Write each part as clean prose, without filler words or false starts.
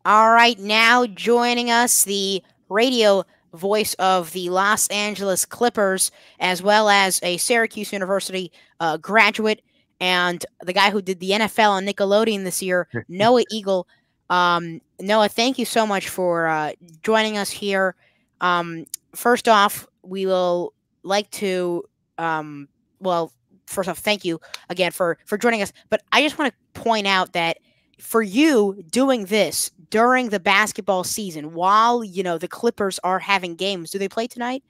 All right, now joining us, the radio voice of the Los Angeles Clippers, as well as a Syracuse University graduate, and the guy who did the NFL on Nickelodeon this year, Noah Eagle. Noah, thank you so much for joining us here. First off, we will like to, first off, thank you again for joining us. But I just want to point out that for you doing this during the basketball season, while the Clippers are having games, do they play tonight?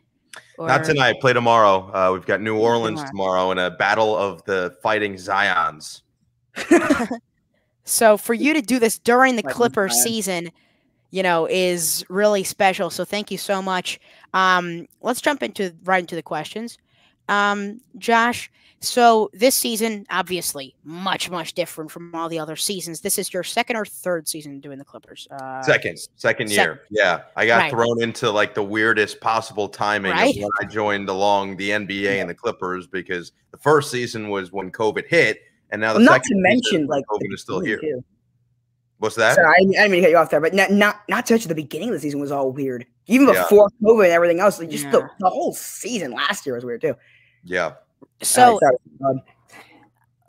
Not tonight. Play tomorrow. We've got New Orleans tomorrow in a battle of the Fighting Zions. So for you to do this during the Clippers season, is really special. So thank you so much. Let's jump right into the questions. Josh, so this season, obviously, much different from all the other seasons. This is your second or third season doing the Clippers? Second year. Yeah. I got thrown into like the weirdest possible timing of when I joined along the NBA and the Clippers, because the first season was when COVID hit, and now the second season when COVID is still here. Too. What's that? Sorry, I didn't mean to cut you off there, but not to mention the beginning of the season was all weird. Even before COVID and everything else, like just the whole season last year was weird too. Yeah. So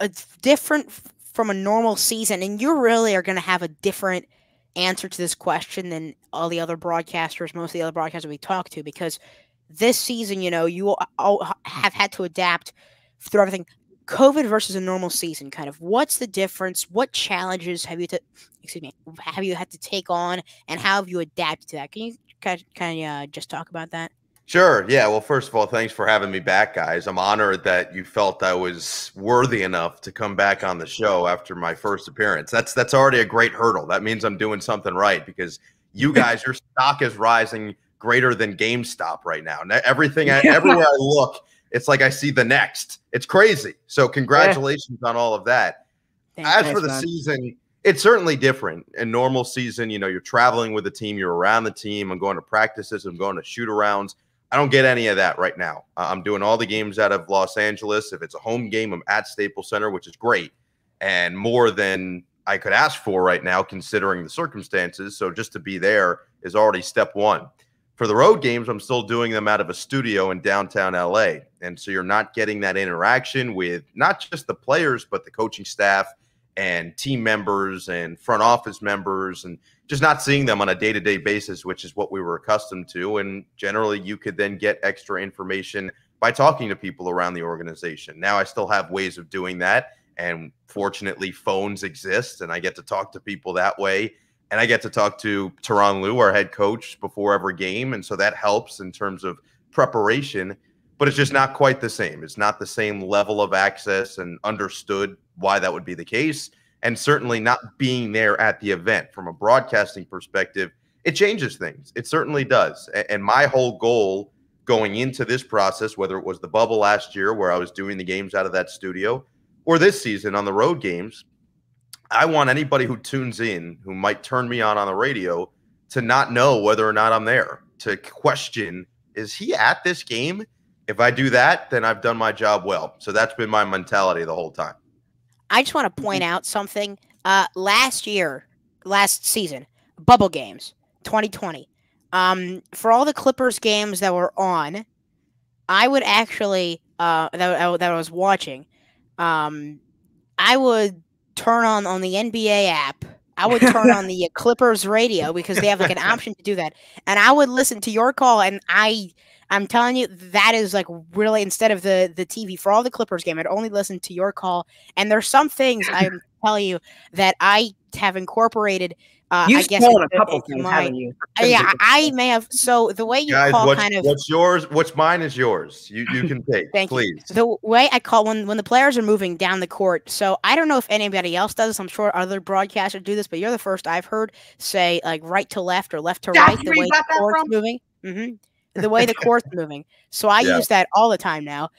it's different from a normal season, and you really are going to have a different answer to this question than all the other broadcasters, most of the other broadcasters we talk to, because this season, you all have had to adapt through everything. COVID versus a normal season, kind of, what's the difference? What challenges have you had to take on, and how have you adapted to that? Can you kind of just talk about that? Sure. Yeah. Well, first of all, thanks for having me back, guys. I'm honored that you felt I was worthy enough to come back on the show after my first appearance. That's already a great hurdle. That means I'm doing something right, because you guys, your stock is rising greater than GameStop right now. Everywhere I look, it's like I see the next. It's crazy. So congratulations on all of that. As for the season, it's certainly different. In normal season, you're traveling with the team, you're around the team. I'm going to practices, I'm going to shoot-arounds. I don't get any of that right now. I'm doing all the games out of Los Angeles. If it's a home game, I'm at Staples Center, which is great, and more than I could ask for right now, considering the circumstances. So just to be there is already step one. For the road games, I'm still doing them out of a studio in downtown LA. And so you're not getting that interaction with not just the players, but the coaching staff and team members and front office members, and just not seeing them on a day-to-day basis, which is what we were accustomed to. And generally, you could then get extra information by talking to people around the organization. Now I still have ways of doing that, and fortunately, phones exist, and I get to talk to people that way. And I get to talk to TLOU, our head coach, before every game, and so that helps in terms of preparation. But it's just not quite the same. It's not the same level of access, and understood why that would be the case. And certainly not being there at the event from a broadcasting perspective, it changes things. It certainly does. And my whole goal going into this process, whether it was the bubble last year where I was doing the games out of that studio, or this season on the road games, I want anybody who tunes in, who might turn me on the radio, to not know whether or not I'm there, to question, is he at this game? If I do that, then I've done my job well. So that's been my mentality the whole time. I just want to point out something. Last season, bubble games, 2020. For all the Clippers games that were on, I would actually that I was watching. I would turn on the NBA app. I would turn on the Clippers radio, because they have like an option to do that, and I would listen to your call. And I'm telling you, that is like really, instead of the TV for all the Clippers game, I'd only listen to your call. And there's some things I'm telling you that I have incorporated. You've I guess a couple things, haven't you? Yeah, I may have. So the way you guys, call, what's yours, what's mine is yours. You can take. Thank please. You. The way I call when the players are moving down the court. So I don't know if anybody else does this. I'm sure other broadcasters do this, but you're the first I've heard say like right to left or left to right. The way the court's moving. The way the court's moving. So I use that all the time now.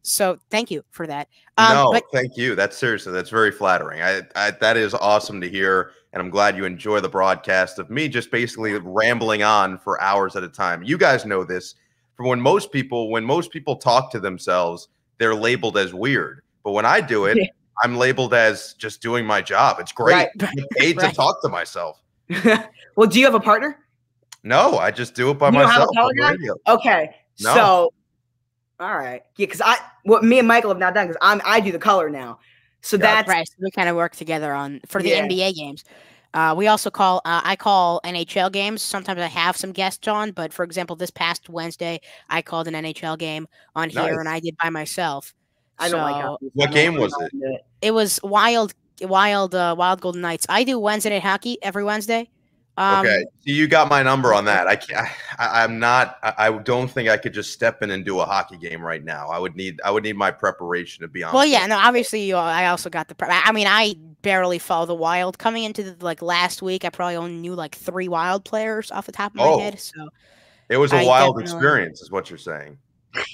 So thank you for that. Thank you. That's very flattering. That is awesome to hear. And I'm glad you enjoy the broadcast of me just basically rambling on for hours at a time. You guys know this. When most people talk to themselves, they're labeled as weird. But when I do it, I'm labeled as just doing my job. It's great. I'm paid to talk to myself. Well, do you have a partner? No, I just do it by You don't have myself a color on the guy? radio. Okay, No. so all right, yeah, because what me and Michael have not done because I do the color now, so that's right. So we kind of work together for the Yeah. NBA games. We also call I call NHL games. Sometimes I have some guests on, but for example, this past Wednesday I called an NHL game on here, Nice. and I did by myself. I don't like hockey. What game was it? It was Wild Golden Knights. I do Wednesday night hockey every Wednesday. Okay, so you got my number on that. I'm not. I don't think I could just step in and do a hockey game right now. I would need my preparation to be on. Well, yeah, no, obviously I also got the prep. I mean, I barely follow the Wild. Coming into the last week, I probably only knew like 3 Wild players off the top of my head. So it was a wild experience, is what you're saying.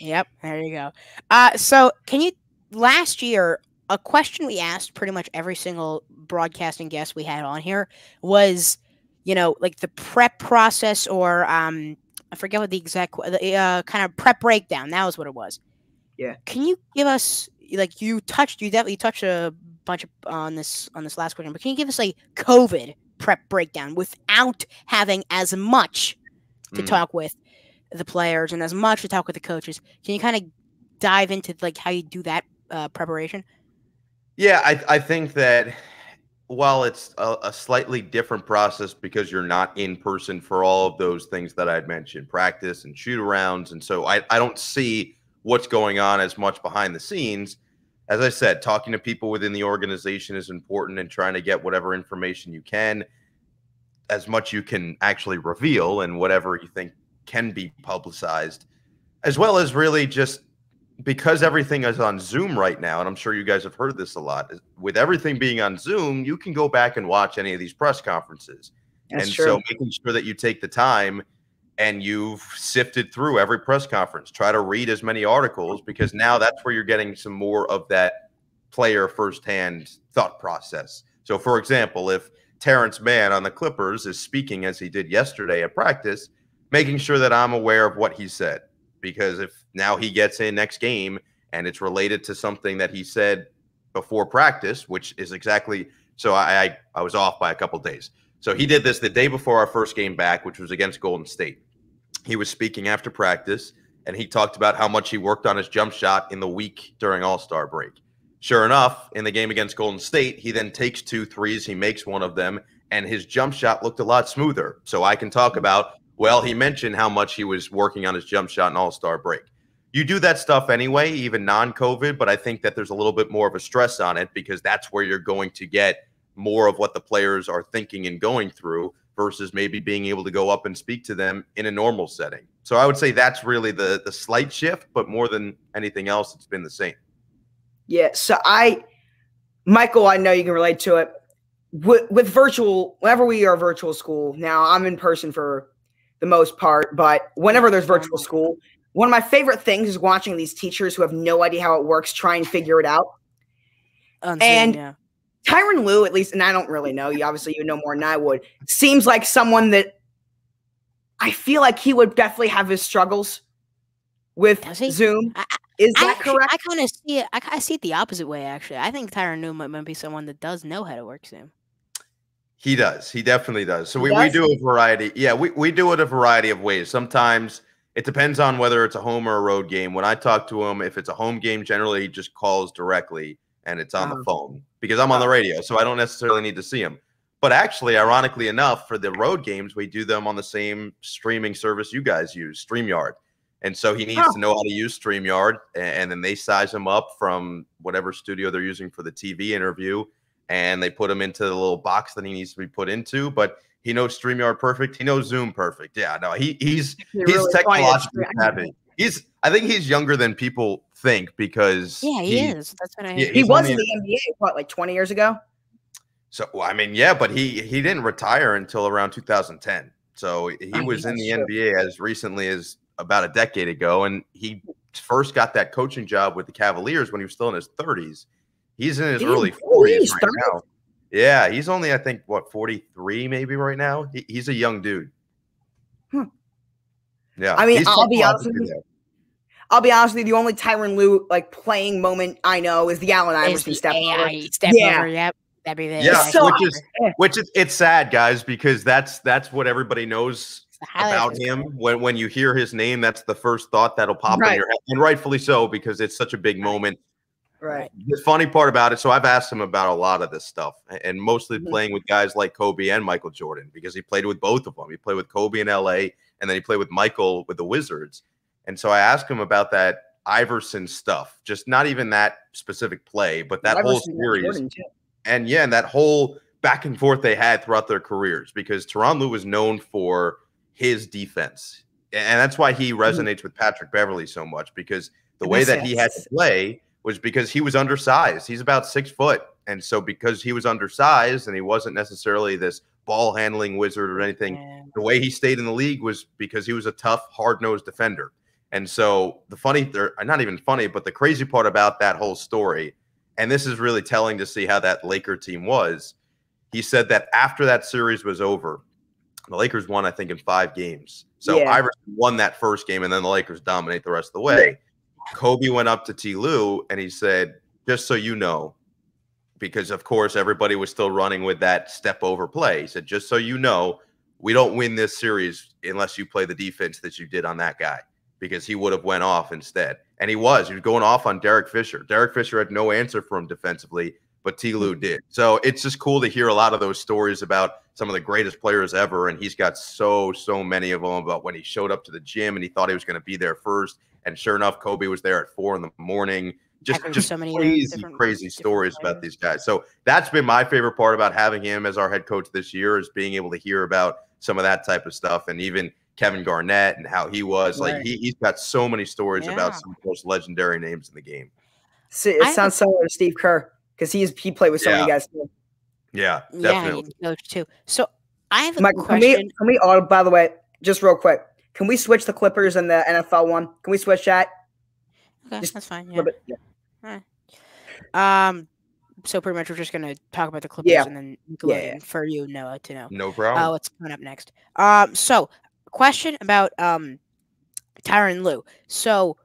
Yep, there you go. So last year, a question we asked pretty much every single broadcasting guest we had on here was, like the prep process, or I forget what the exact kind of prep breakdown. That was what it was. Yeah. Can you give us, like, you definitely touched a bunch on this last question, but can you give us a COVID prep breakdown without having as much to talk with the players and as much to talk with the coaches? Can you kind of dive into like how you do that preparation? Yeah, I think that while it's a slightly different process because you're not in person for all of those things that I'd mentioned, practice and shoot arounds, and so I don't see what's going on as much behind the scenes. As I said, talking to people within the organization is important, and trying to get whatever information you can, as much you can actually reveal, and whatever you think can be publicized, as well as really just because everything is on Zoom right now, and I'm sure you guys have heard this a lot, with everything being on Zoom, you can go back and watch any of these press conferences. That's and true. So making sure that you take the time and you've sifted through every press conference, try to read as many articles, because now that's where you're getting some more of that player firsthand thought process. So for example, if Terrence Mann on the Clippers is speaking as he did yesterday at practice, making sure that I'm aware of what he said. Because if now he gets in next game and it's related to something that he said before practice, which is exactly, so I was off by a couple of days. So he did this the day before our first game back, which was against Golden State. He was speaking after practice, and he talked about how much he worked on his jump shot in the week during All-Star break. Sure enough, in the game against Golden State, he then takes 2 threes, he makes one of them, and his jump shot looked a lot smoother. So I can talk about, well, he mentioned how much he was working on his jump shot in All-Star break. You do that stuff anyway, even non-COVID, but I think that there's a little bit more of a stress on it because that's where you're going to get more of what the players are thinking and going through versus maybe being able to go up and speak to them in a normal setting. So I would say that's really the slight shift, but more than anything else, it's been the same. Yeah, so Michael, I know you can relate to it. With virtual, whenever we are virtual school, now I'm in person for the most part, but whenever there's virtual school, one of my favorite things is watching these teachers who have no idea how it works try and figure it out. And Tyronn Lue, at least, and I don't really know, you know more than I would, seems like someone that I feel like he would definitely have his struggles with Zoom. Is that correct? I kind of see it. I see it the opposite way, actually. I think Tyronn Lue might be someone that does know how to work Zoom. He does. He definitely does. So we do a variety. Yeah, we do it a variety of ways. Sometimes it depends on whether it's a home or a road game. When I talk to him, if it's a home game, generally he just calls directly and it's on the phone because I'm on the radio, so I don't necessarily need to see him. But actually, ironically enough, for the road games, we do them on the same streaming service you guys use, StreamYard. And so he needs to know how to use StreamYard, and then they size him up from whatever studio they're using for the TV interview, and they put him into the little box that he needs to be put into. But he knows StreamYard perfect. He knows Zoom perfect. Yeah, no, he's really technologically savvy. I think he's younger than people think because he is. That's what I hear. He was in the NBA, what, like 20 years ago? So I mean, yeah, but he didn't retire until around 2010. So he was in the NBA as recently as about a decade ago, and he first got that coaching job with the Cavaliers when he was still in his 30s. He's in his early 40s right now. Yeah, he's only, I think, 43 maybe right now. He's a young dude. Yeah, I mean, I'll be honest with you. The only Tyronn Lue like playing moment I know is the Allen Iverson step over. Yep. That'd be very Yeah, So- it's sad, guys, because that's what everybody knows the highlight about of his him. career. When you hear his name, that's the first thought that'll pop in Right. your head, and rightfully so, because it's such a big Right. moment. Right. The funny part about it, so I've asked him about a lot of this stuff, and mostly Mhm. playing with guys like Kobe and Michael Jordan, because he played with both of them. He played with Kobe in LA, and then he played with Michael with the Wizards. And so I asked him about that Iverson stuff, just not even that specific play, but that whole Iverson got series. Jordan, too. And yeah, and that whole back and forth they had throughout their careers, because TLOU was known for his defense. And that's why he resonates with Patrick Beverley so much, because the way that he had to play was because he was undersized. He's about 6 foot. And so because he was undersized and he wasn't necessarily this ball handling wizard or anything, Yeah. the way he stayed in the league was because he was a tough, hard-nosed defender. And so the funny, or not even funny, but the crazy part about that whole story, and this is really telling to see how that Laker team was, he said that after that series was over, the Lakers won, I think, in 5 games. So Yeah. Iverson won that first game, and then the Lakers dominate the rest of the way. Kobe went up to TLOU, and he said, just so you know, because, of course, everybody was still running with that step over play. He said, just so you know, we don't win this series unless you play the defense that you did on that guy, because he would have went off instead. And he was going off on Derek Fisher. Derek Fisher had no answer for him defensively, but TLOU did. So it's just cool to hear a lot of those stories about some of the greatest players ever. And he's got so many of them, about when he showed up to the gym and he thought he was going to be there first. And sure enough, Kobe was there at 4 a.m. Just so many crazy stories about these guys. So that's been my favorite part about having him as our head coach this year, is being able to hear about some of that type of stuff. And even Kevin Garnett and how he was like, he's got so many stories about some of the most legendary names in the game. See, it sounds similar to Steve Kerr, because he played with so many guys too. Yeah, Yeah, definitely. he coached too. So I have a Michael, question. can we by the way, just real quick, can we switch the Clippers and the NFL one? Can we switch that? Okay, just that's fine. A Yeah. little bit, yeah. So pretty much we're just gonna talk about the Clippers and then Nickelodeon for you, Noah, to know. No problem. What's coming up next? So question about Tyronn Lue. So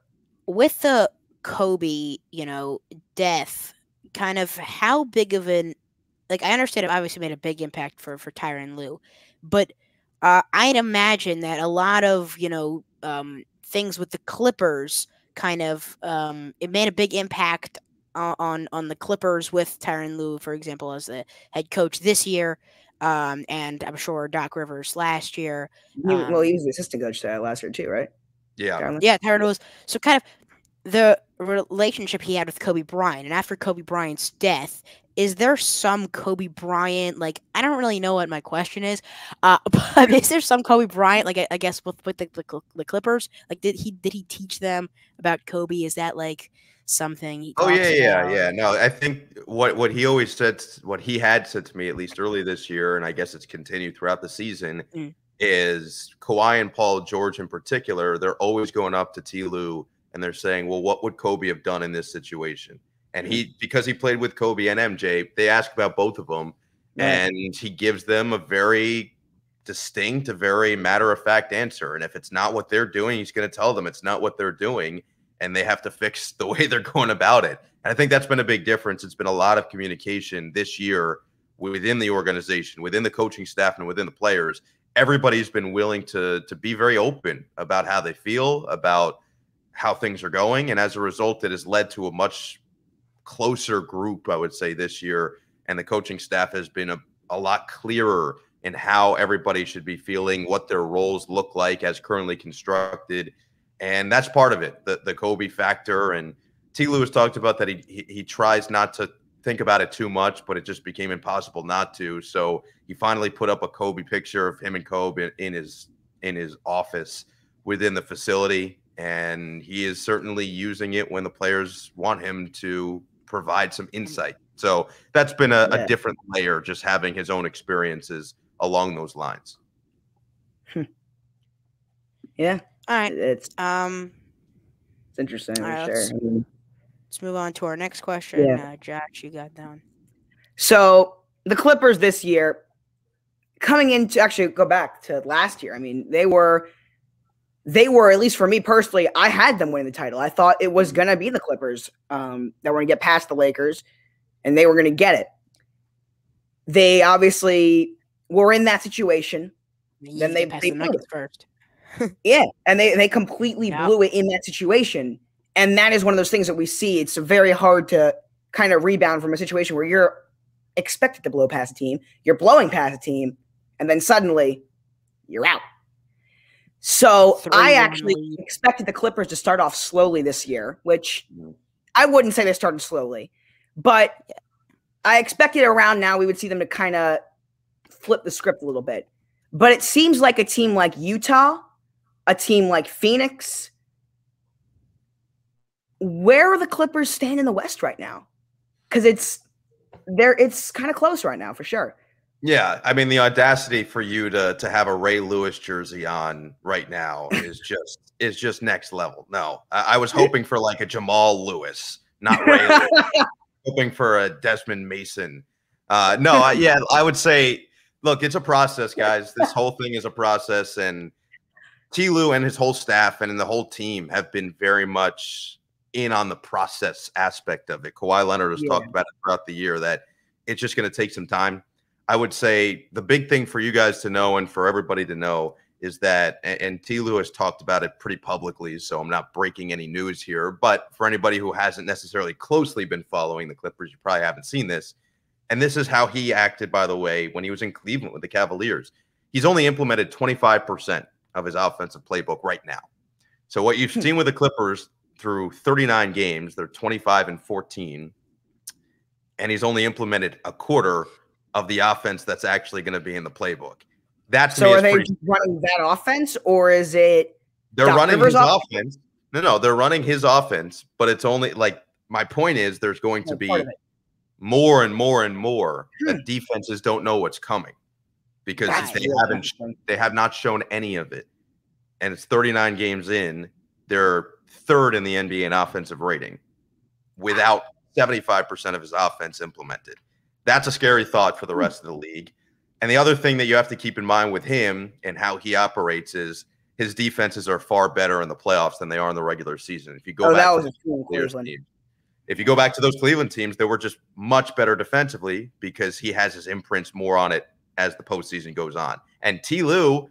with the Kobe, death, kind of how big of an, like, I understand it obviously made a big impact for Tyronn Lue, but I'd imagine that a lot of things with the Clippers kind of it made a big impact on the Clippers with Tyronn Lue, for example, as the head coach this year, and I'm sure Doc Rivers last year. He was the assistant coach last year too, right? Yeah. Tyronn Lue. So kind of the relationship he had with Kobe Bryant, and after Kobe Bryant's death, is there some Kobe Bryant, like, I don't really know what my question is, but is there some Kobe Bryant, like, I guess with the Clippers, like, did he teach them about Kobe? Is that like something he talks about? Yeah. No, I think what he always said, what he had said to me, at least early this year, and I guess it's continued throughout the season, is Kawhi and Paul George in particular, they're always going up to TLOU and they're saying, well, what would Kobe have done in this situation? And because he played with Kobe and MJ, they ask about both of them, and he gives them a very distinct, a very matter-of-fact answer. And if it's not what they're doing, he's going to tell them it's not what they're doing, and they have to fix the way they're going about it. And I think that's been a big difference. It's been a lot of communication this year within the organization, within the coaching staff, and within the players. Everybody's been willing to be very open about how they feel, about how things are going. And as a result, it has led to a much closer group, I would say, this year. And the coaching staff has been a lot clearer in how everybody should be feeling, what their roles look like as currently constructed. And that's part of it, the Kobe factor. And TLOU has talked about that he tries not to think about it too much, but it just became impossible not to. So he finally put up a Kobe picture of him and Kobe in his office within the facility. And he is certainly using it when the players want him to provide some insight. So that's been a different layer, just having his own experiences along those lines. Yeah. All right. It's interesting for right, sure. Let's move on to our next question. Yeah. Josh, you got that one. So the Clippers this year, coming into, actually go back to last year, I mean, they were, at least for me personally, I had them winning the title. I thought it was going to be the Clippers that were going to get past the Lakers, and they were going to get it. They obviously were in that situation. Then they passed the Nuggets first. Yeah, and they completely blew it in that situation. And that is one of those things that we see. It's very hard to kind of rebound from a situation where you're expected to blow past a team, you're blowing past a team, and then suddenly you're out. So I actually expected the Clippers to start off slowly this year, which I wouldn't say they started slowly, but I expected around now we would see them to kind of flip the script a little bit. But it seems like a team like Utah, a team like Phoenix, where are the Clippers stand in the West right now? Because it's kind of close right now for sure. Yeah, I mean the audacity for you to have a Ray Lewis jersey on right now is just next level. No, I was hoping for like a Jamal Lewis, not Ray Lewis. Hoping for a Desmond Mason. I would say, look, it's a process, guys. This whole thing is a process, and TLOU and his whole staff and the whole team have been very much in on the process aspect of it. Kawhi Leonard has talked about it throughout the year that it's just going to take some time. I would say the big thing for you guys to know and for everybody to know is that, and TLOU has talked about it pretty publicly, so I'm not breaking any news here, but for anybody who hasn't necessarily closely been following the Clippers, you probably haven't seen this. And this is how he acted, by the way, when he was in Cleveland with the Cavaliers. He's only implemented 25% of his offensive playbook right now. So what you've seen with the Clippers through 39 games, they're 25-14, and he's only implemented a quarter of the offense that's actually going to be in the playbook. That's so are they running that offense, or is it they're running his offense? No, they're running his offense, but it's only like my point is there's going to be more and more and more that defenses don't know what's coming because they have not shown any of it. And it's 39 games in, they're third in the NBA in offensive rating without 75% of his offense implemented. That's a scary thought for the rest of the league. And the other thing that you have to keep in mind with him and how he operates is his defenses are far better in the playoffs than they are in the regular season. If you go if you go back to those Cleveland teams, they were just much better defensively because he has his imprints more on it as the postseason goes on. And TLOU,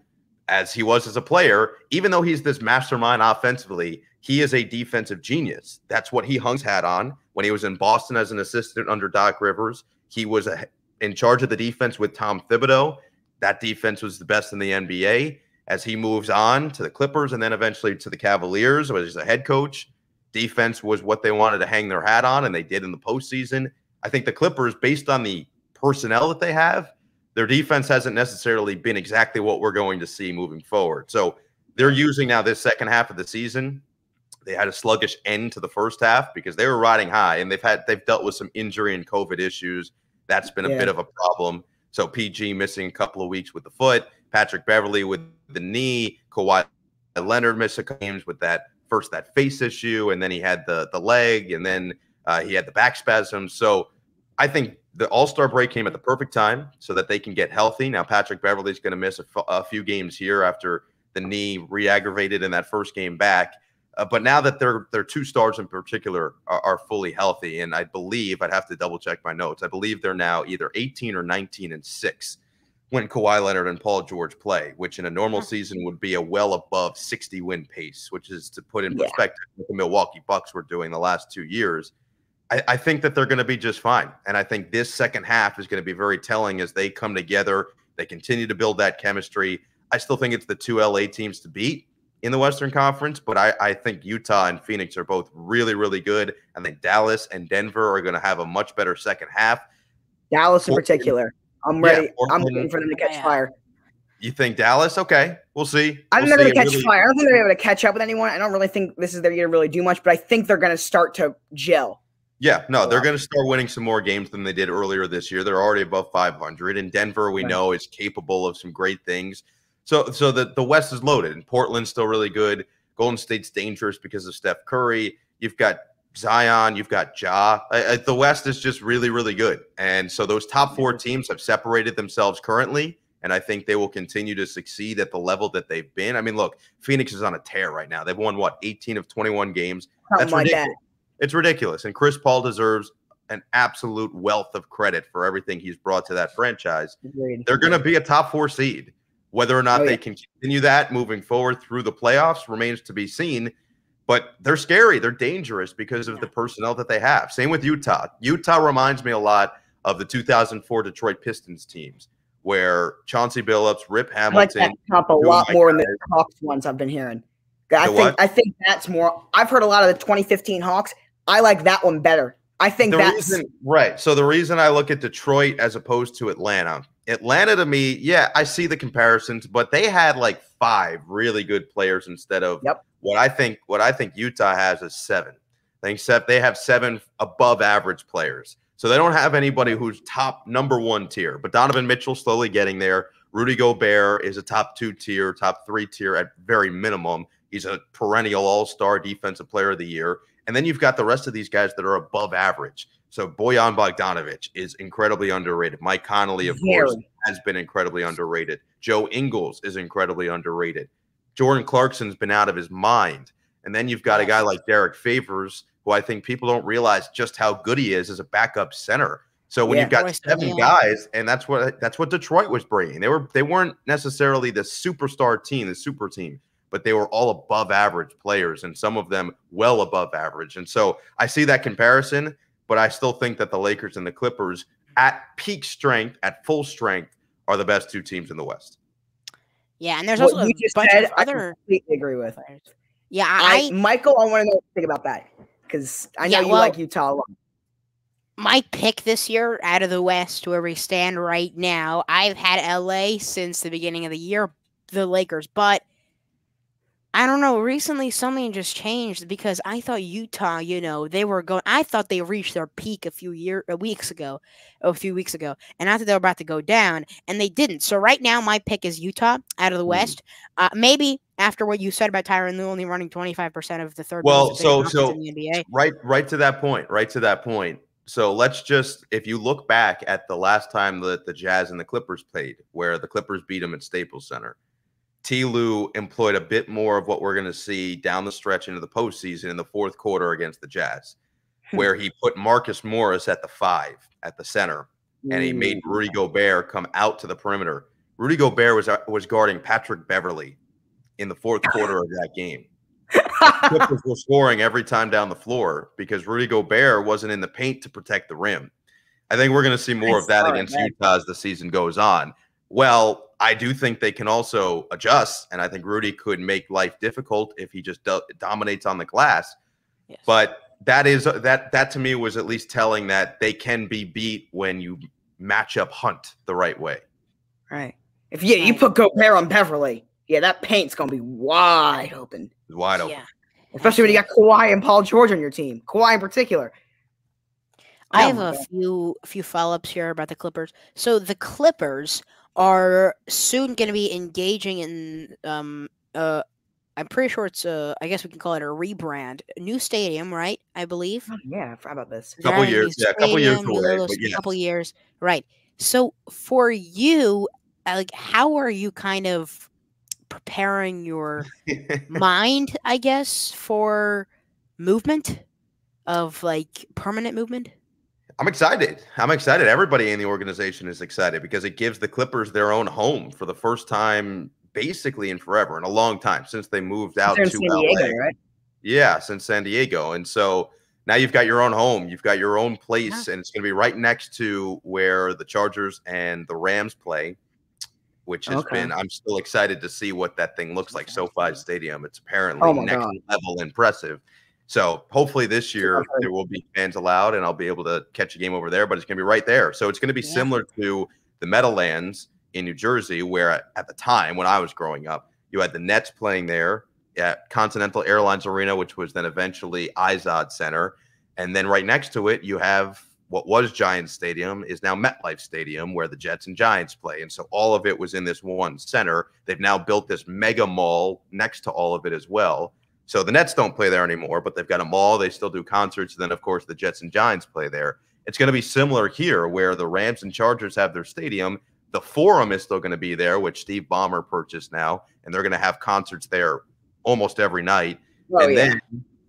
as he was as a player, even though he's this mastermind offensively, he is a defensive genius. That's what he hung his hat on when he was in Boston as an assistant under Doc Rivers. He was in charge of the defense with Tom Thibodeau. That defense was the best in the NBA. As he moves on to the Clippers and then eventually to the Cavaliers, where he's a head coach, defense was what they wanted to hang their hat on, and they did in the postseason. I think the Clippers, based on the personnel that they have, their defense hasn't necessarily been exactly what we're going to see moving forward. So they're using now this second half of the season. They had a sluggish end to the first half because they were riding high, and they've dealt with some injury and COVID issues. That's been a bit of a problem. So PG missing a couple of weeks with the foot, Patrick Beverley with the knee, Kawhi Leonard missed a couple games with that face issue, and then he had the leg, and then he had the back spasm. So I think the All-Star break came at the perfect time so that they can get healthy. Now Patrick Beverley's going to miss a few games here after the knee re-aggravated in that first game back. But now that their two stars in particular are fully healthy, and I believe I'd have to double check my notes. I believe they're now either 18 or 19-6 when Kawhi Leonard and Paul George play, which in a normal season would be a well above 60 win pace, which is to put in perspective what the Milwaukee Bucks were doing the last 2 years. I think that they're going to be just fine. And I think this second half is going to be very telling as they come together. They continue to build that chemistry. I still think it's the two LA teams to beat in the Western Conference, but I think Utah and Phoenix are both really, really good. I think Dallas and Denver are going to have a much better second half. Dallas in particular. I'm ready. I'm waiting for them to catch fire. You think Dallas? Okay, we'll see. I don't think they're going to catch fire. I don't think they're able to catch up with anyone. I don't really think this is their year to really do much, but I think they're going to start to gel. Yeah, no, they're going to start winning some more games than they did earlier this year. They're already above 500, and Denver, we know, is capable of some great things. So the West is loaded, and Portland's still really good. Golden State's dangerous because of Steph Curry. You've got Zion, you've got Ja. The West is just really, really good. And so those top four teams have separated themselves currently, and I think they will continue to succeed at the level that they've been. I mean, look, Phoenix is on a tear right now. They've won, 18 of 21 games. That's ridiculous. It's ridiculous. And Chris Paul deserves an absolute wealth of credit for everything he's brought to that franchise. Agreed. They're going to be a top 4 seed. Whether or not they can continue that moving forward through the playoffs remains to be seen. But they're scary. They're dangerous because of the personnel that they have. Same with Utah. Utah reminds me a lot of the 2004 Detroit Pistons teams, where Chauncey Billups, Rip Hamilton. I like that comp a lot more than the Hawks ones I've been hearing. I think that's more. I've heard a lot of the 2015 Hawks. I like that one better. I think that's right. So the reason I look at Detroit as opposed to Atlanta to me, yeah, I see the comparisons, but they had like 5 really good players instead of what I think Utah has is 7. I think they have 7 above average players. So they don't have anybody who's top number 1 tier, but Donovan Mitchell slowly getting there. Rudy Gobert is a top 2 tier, top 3 tier at very minimum. He's a perennial all-star defensive player of the year. And then you've got the rest of these guys that are above average. So Bojan Bogdanovic is incredibly underrated. Mike Conley, of course, has been incredibly underrated. Joe Ingles is incredibly underrated. Jordan Clarkson's been out of his mind. And then you've got a guy like Derek Favors, who I think people don't realize just how good he is as a backup center. So when you've got 7 guys, and that's what Detroit was bringing. They weren't necessarily the superstar team, the super team, but they were all above average players, and some of them well above average. And so I see that comparison, but I still think that the Lakers and the Clippers at peak strength, at full strength, are the best 2 teams in the West. Yeah, and there's also a bunch of other. I completely agree with. Yeah, Michael, I want to know what you think about that, because I know you like Utah a lot. My pick this year out of the West, where we stand right now, I've had LA since the beginning of the year, the Lakers, but I don't know. Recently, something just changed because I thought Utah, they were going. I thought they reached their peak a few weeks ago, and I thought they were about to go down, and they didn't. So right now, my pick is Utah out of the West. Maybe after what you said about Tyronn Lue only running 25% of the third. Well, so in the NBA. right to that point. So let's just, if you look back at the last time that the Jazz and the Clippers played, where the Clippers beat them at Staples Center. TLOU employed a bit more of what we're going to see down the stretch into the postseason in the 4th quarter against the Jazz, where he put Marcus Morris at the 5 at the center, and he made Rudy Gobert come out to the perimeter. Rudy Gobert was guarding Patrick Beverley in the 4th quarter of that game. The Clippers were scoring every time down the floor because Rudy Gobert wasn't in the paint to protect the rim. I think we're going to see more of that against Utah as the season goes on. Well, I do think they can also adjust, and I think Rudy could make life difficult if he just dominates on the glass. Yes. But that to me was at least telling that they can be beat when you match up Hunt the right way. Right. If you put Gobert on Beverly, that paint's gonna be wide open. Wide open. Yeah. Especially when you got Kawhi and Paul George on your team. Kawhi in particular. I have a few follow-ups here about the Clippers. So the Clippers are soon going to be engaging in I'm pretty sure it's I guess we can call it a rebrand, a new stadium, right? I believe. Oh, yeah, I forgot about this. A couple years away. Couple years, right? So for you, like, how are you kind of preparing your mind, I guess, for movement of like permanent movement? I'm excited. Everybody in the organization is excited because it gives the Clippers their own home for the first time basically in forever, in a long time, since they moved out to LA. Right? Yeah, since San Diego. And so now you've got your own home. You've got your own place, and it's going to be right next to where the Chargers and the Rams play, which has been – I'm still excited to see what that thing looks like. SoFi Stadium. It's apparently next level impressive. So hopefully this year there will be fans allowed, and I'll be able to catch a game over there, but it's going to be right there. So it's going to be similar to the Meadowlands in New Jersey, where at the time when I was growing up, you had the Nets playing there at Continental Airlines Arena, which was then eventually Izod Center. And then right next to it, you have what was Giants Stadium is now MetLife Stadium, where the Jets and Giants play. And so all of it was in this one center. They've now built this mega mall next to all of it as well. So the Nets don't play there anymore, but they've got a mall. They still do concerts. And then, of course, the Jets and Giants play there. It's going to be similar here, where the Rams and Chargers have their stadium. The Forum is still going to be there, which Steve Ballmer purchased now, and they're going to have concerts there almost every night. Then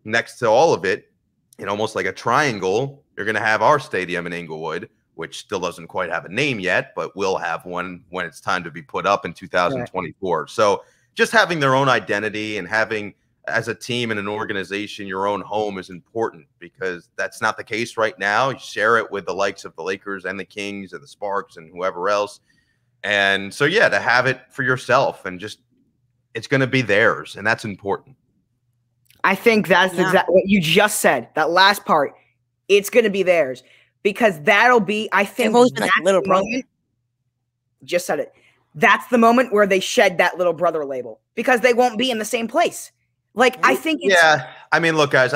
next to all of it, in almost like a triangle, You're going to have our stadium in Inglewood, which still doesn't quite have a name yet, but will have one when it's time to be put up in 2024. Right. So just having their own identity and having, as a team and an organization, your own home is important, because that's not the case right now. You share it with the likes of the Lakers and the Kings and the Sparks and whoever else. And so, yeah, to have it for yourself and just, it's going to be theirs, and that's important. I think that's exactly what you just said. That last part, it's going to be theirs, because that'll be, I think, like little brother. Just said it. That's the moment where they shed that little brother label, because they won't be in the same place. Like, I think it's, yeah. I mean, look, guys,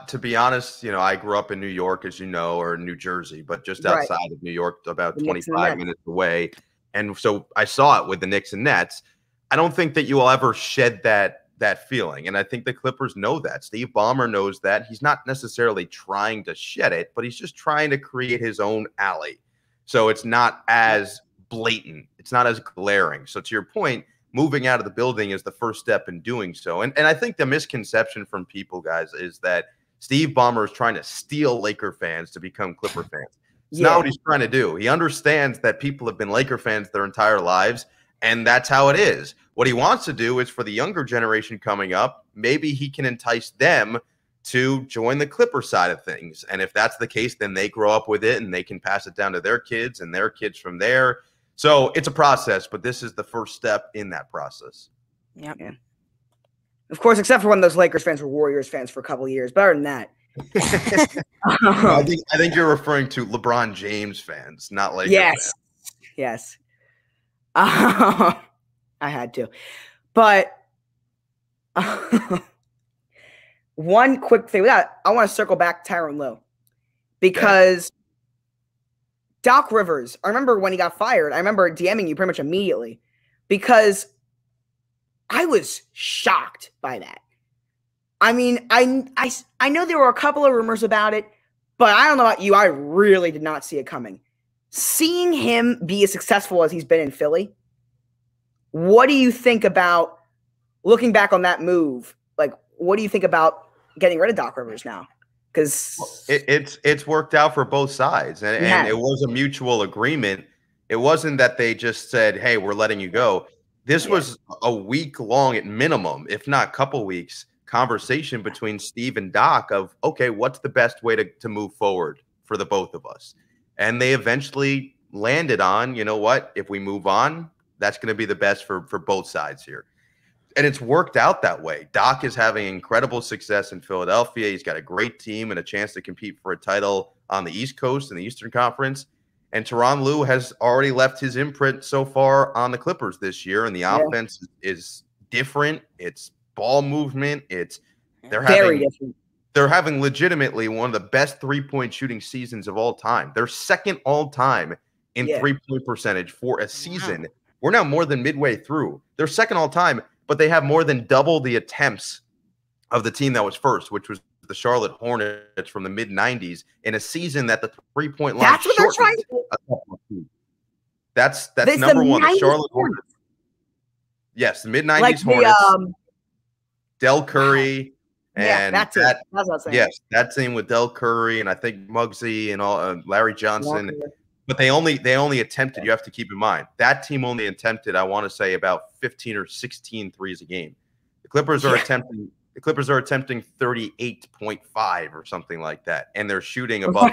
to be honest, I grew up in New York, as you know, or New Jersey, but just outside of New York, about 25 minutes away. And so I saw it with the Knicks and Nets. I don't think that you will ever shed that feeling. And I think the Clippers know that. Steve Ballmer knows that. He's not necessarily trying to shed it, but he's just trying to create his own alley. So it's not as blatant. It's not as glaring. So to your point, moving out of the building is the first step in doing so. And I think the misconception from people, guys, is that Steve Ballmer is trying to steal Laker fans to become Clipper fans. It's not what he's trying to do. He understands that people have been Laker fans their entire lives, and that's how it is. What he wants to do is, for the younger generation coming up, maybe he can entice them to join the Clipper side of things. And if that's the case, then they grow up with it and they can pass it down to their kids and their kids from there. So it's a process, but this is the first step in that process. Yep. Yeah. Of course, except for when those Lakers fans were Warriors fans for a couple of years. Better than that. I think you're referring to LeBron James fans, not Lakers fans. Yes. I had to. But one quick thing. I want to circle back to Tyronn Lue, because Doc Rivers, I remember when he got fired, I remember DMing you pretty much immediately, because I was shocked by that. I mean, I know there were a couple of rumors about it, but I don't know about you. I really did not see it coming. Seeing him be as successful as he's been in Philly, what do you think about, looking back on that move? Like, what do you think about getting rid of Doc Rivers now? Because it's worked out for both sides, and it was a mutual agreement. It wasn't that they just said, "Hey, we're letting you go." This was a week long, at minimum, if not couple weeks, conversation between Steve and Doc of, okay, what's the best way to move forward for the both of us? And they eventually landed on, you know what, if we move on, that's going to be the best for both sides here. And it's worked out that way. Doc is having incredible success in Philadelphia. He's got a great team and a chance to compete for a title on the East Coast in the Eastern Conference. And Tyronn Lue has already left his imprint so far on the Clippers this year. And the offense is different. It's ball movement. They're having legitimately one of the best three-point shooting seasons of all time. They're second all time in three-point percentage for a season. We're now more than midway through. They're second all time, but they have more than double the attempts of the team that was first, which was the Charlotte Hornets from the mid-90s, in a season that the three-point line That's what they're trying to do. That's number one, the Charlotte Hornets. Yes, the mid-90s Hornets. Del Curry. And that's it. That's what I'm saying. Yes, that team with Del Curry and I think Muggsy and all Larry Johnson. But they only attempted, you have to keep in mind, that team only attempted, I want to say, about 15 or 16 threes a game. The Clippers are attempting 38.5 or something like that, and they're shooting above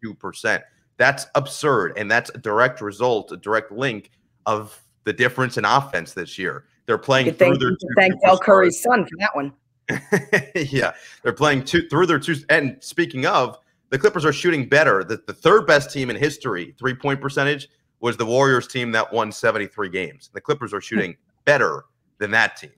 42%. That's absurd, and that's a direct result, a direct link of the difference in offense this year. They're playing through their two. Thank Del Curry's son for that one. Yeah, they're playing through their two. And speaking of, the Clippers are shooting better. The third best team in history, three-point percentage, was the Warriors team that won 73 games. The Clippers are shooting better than that team.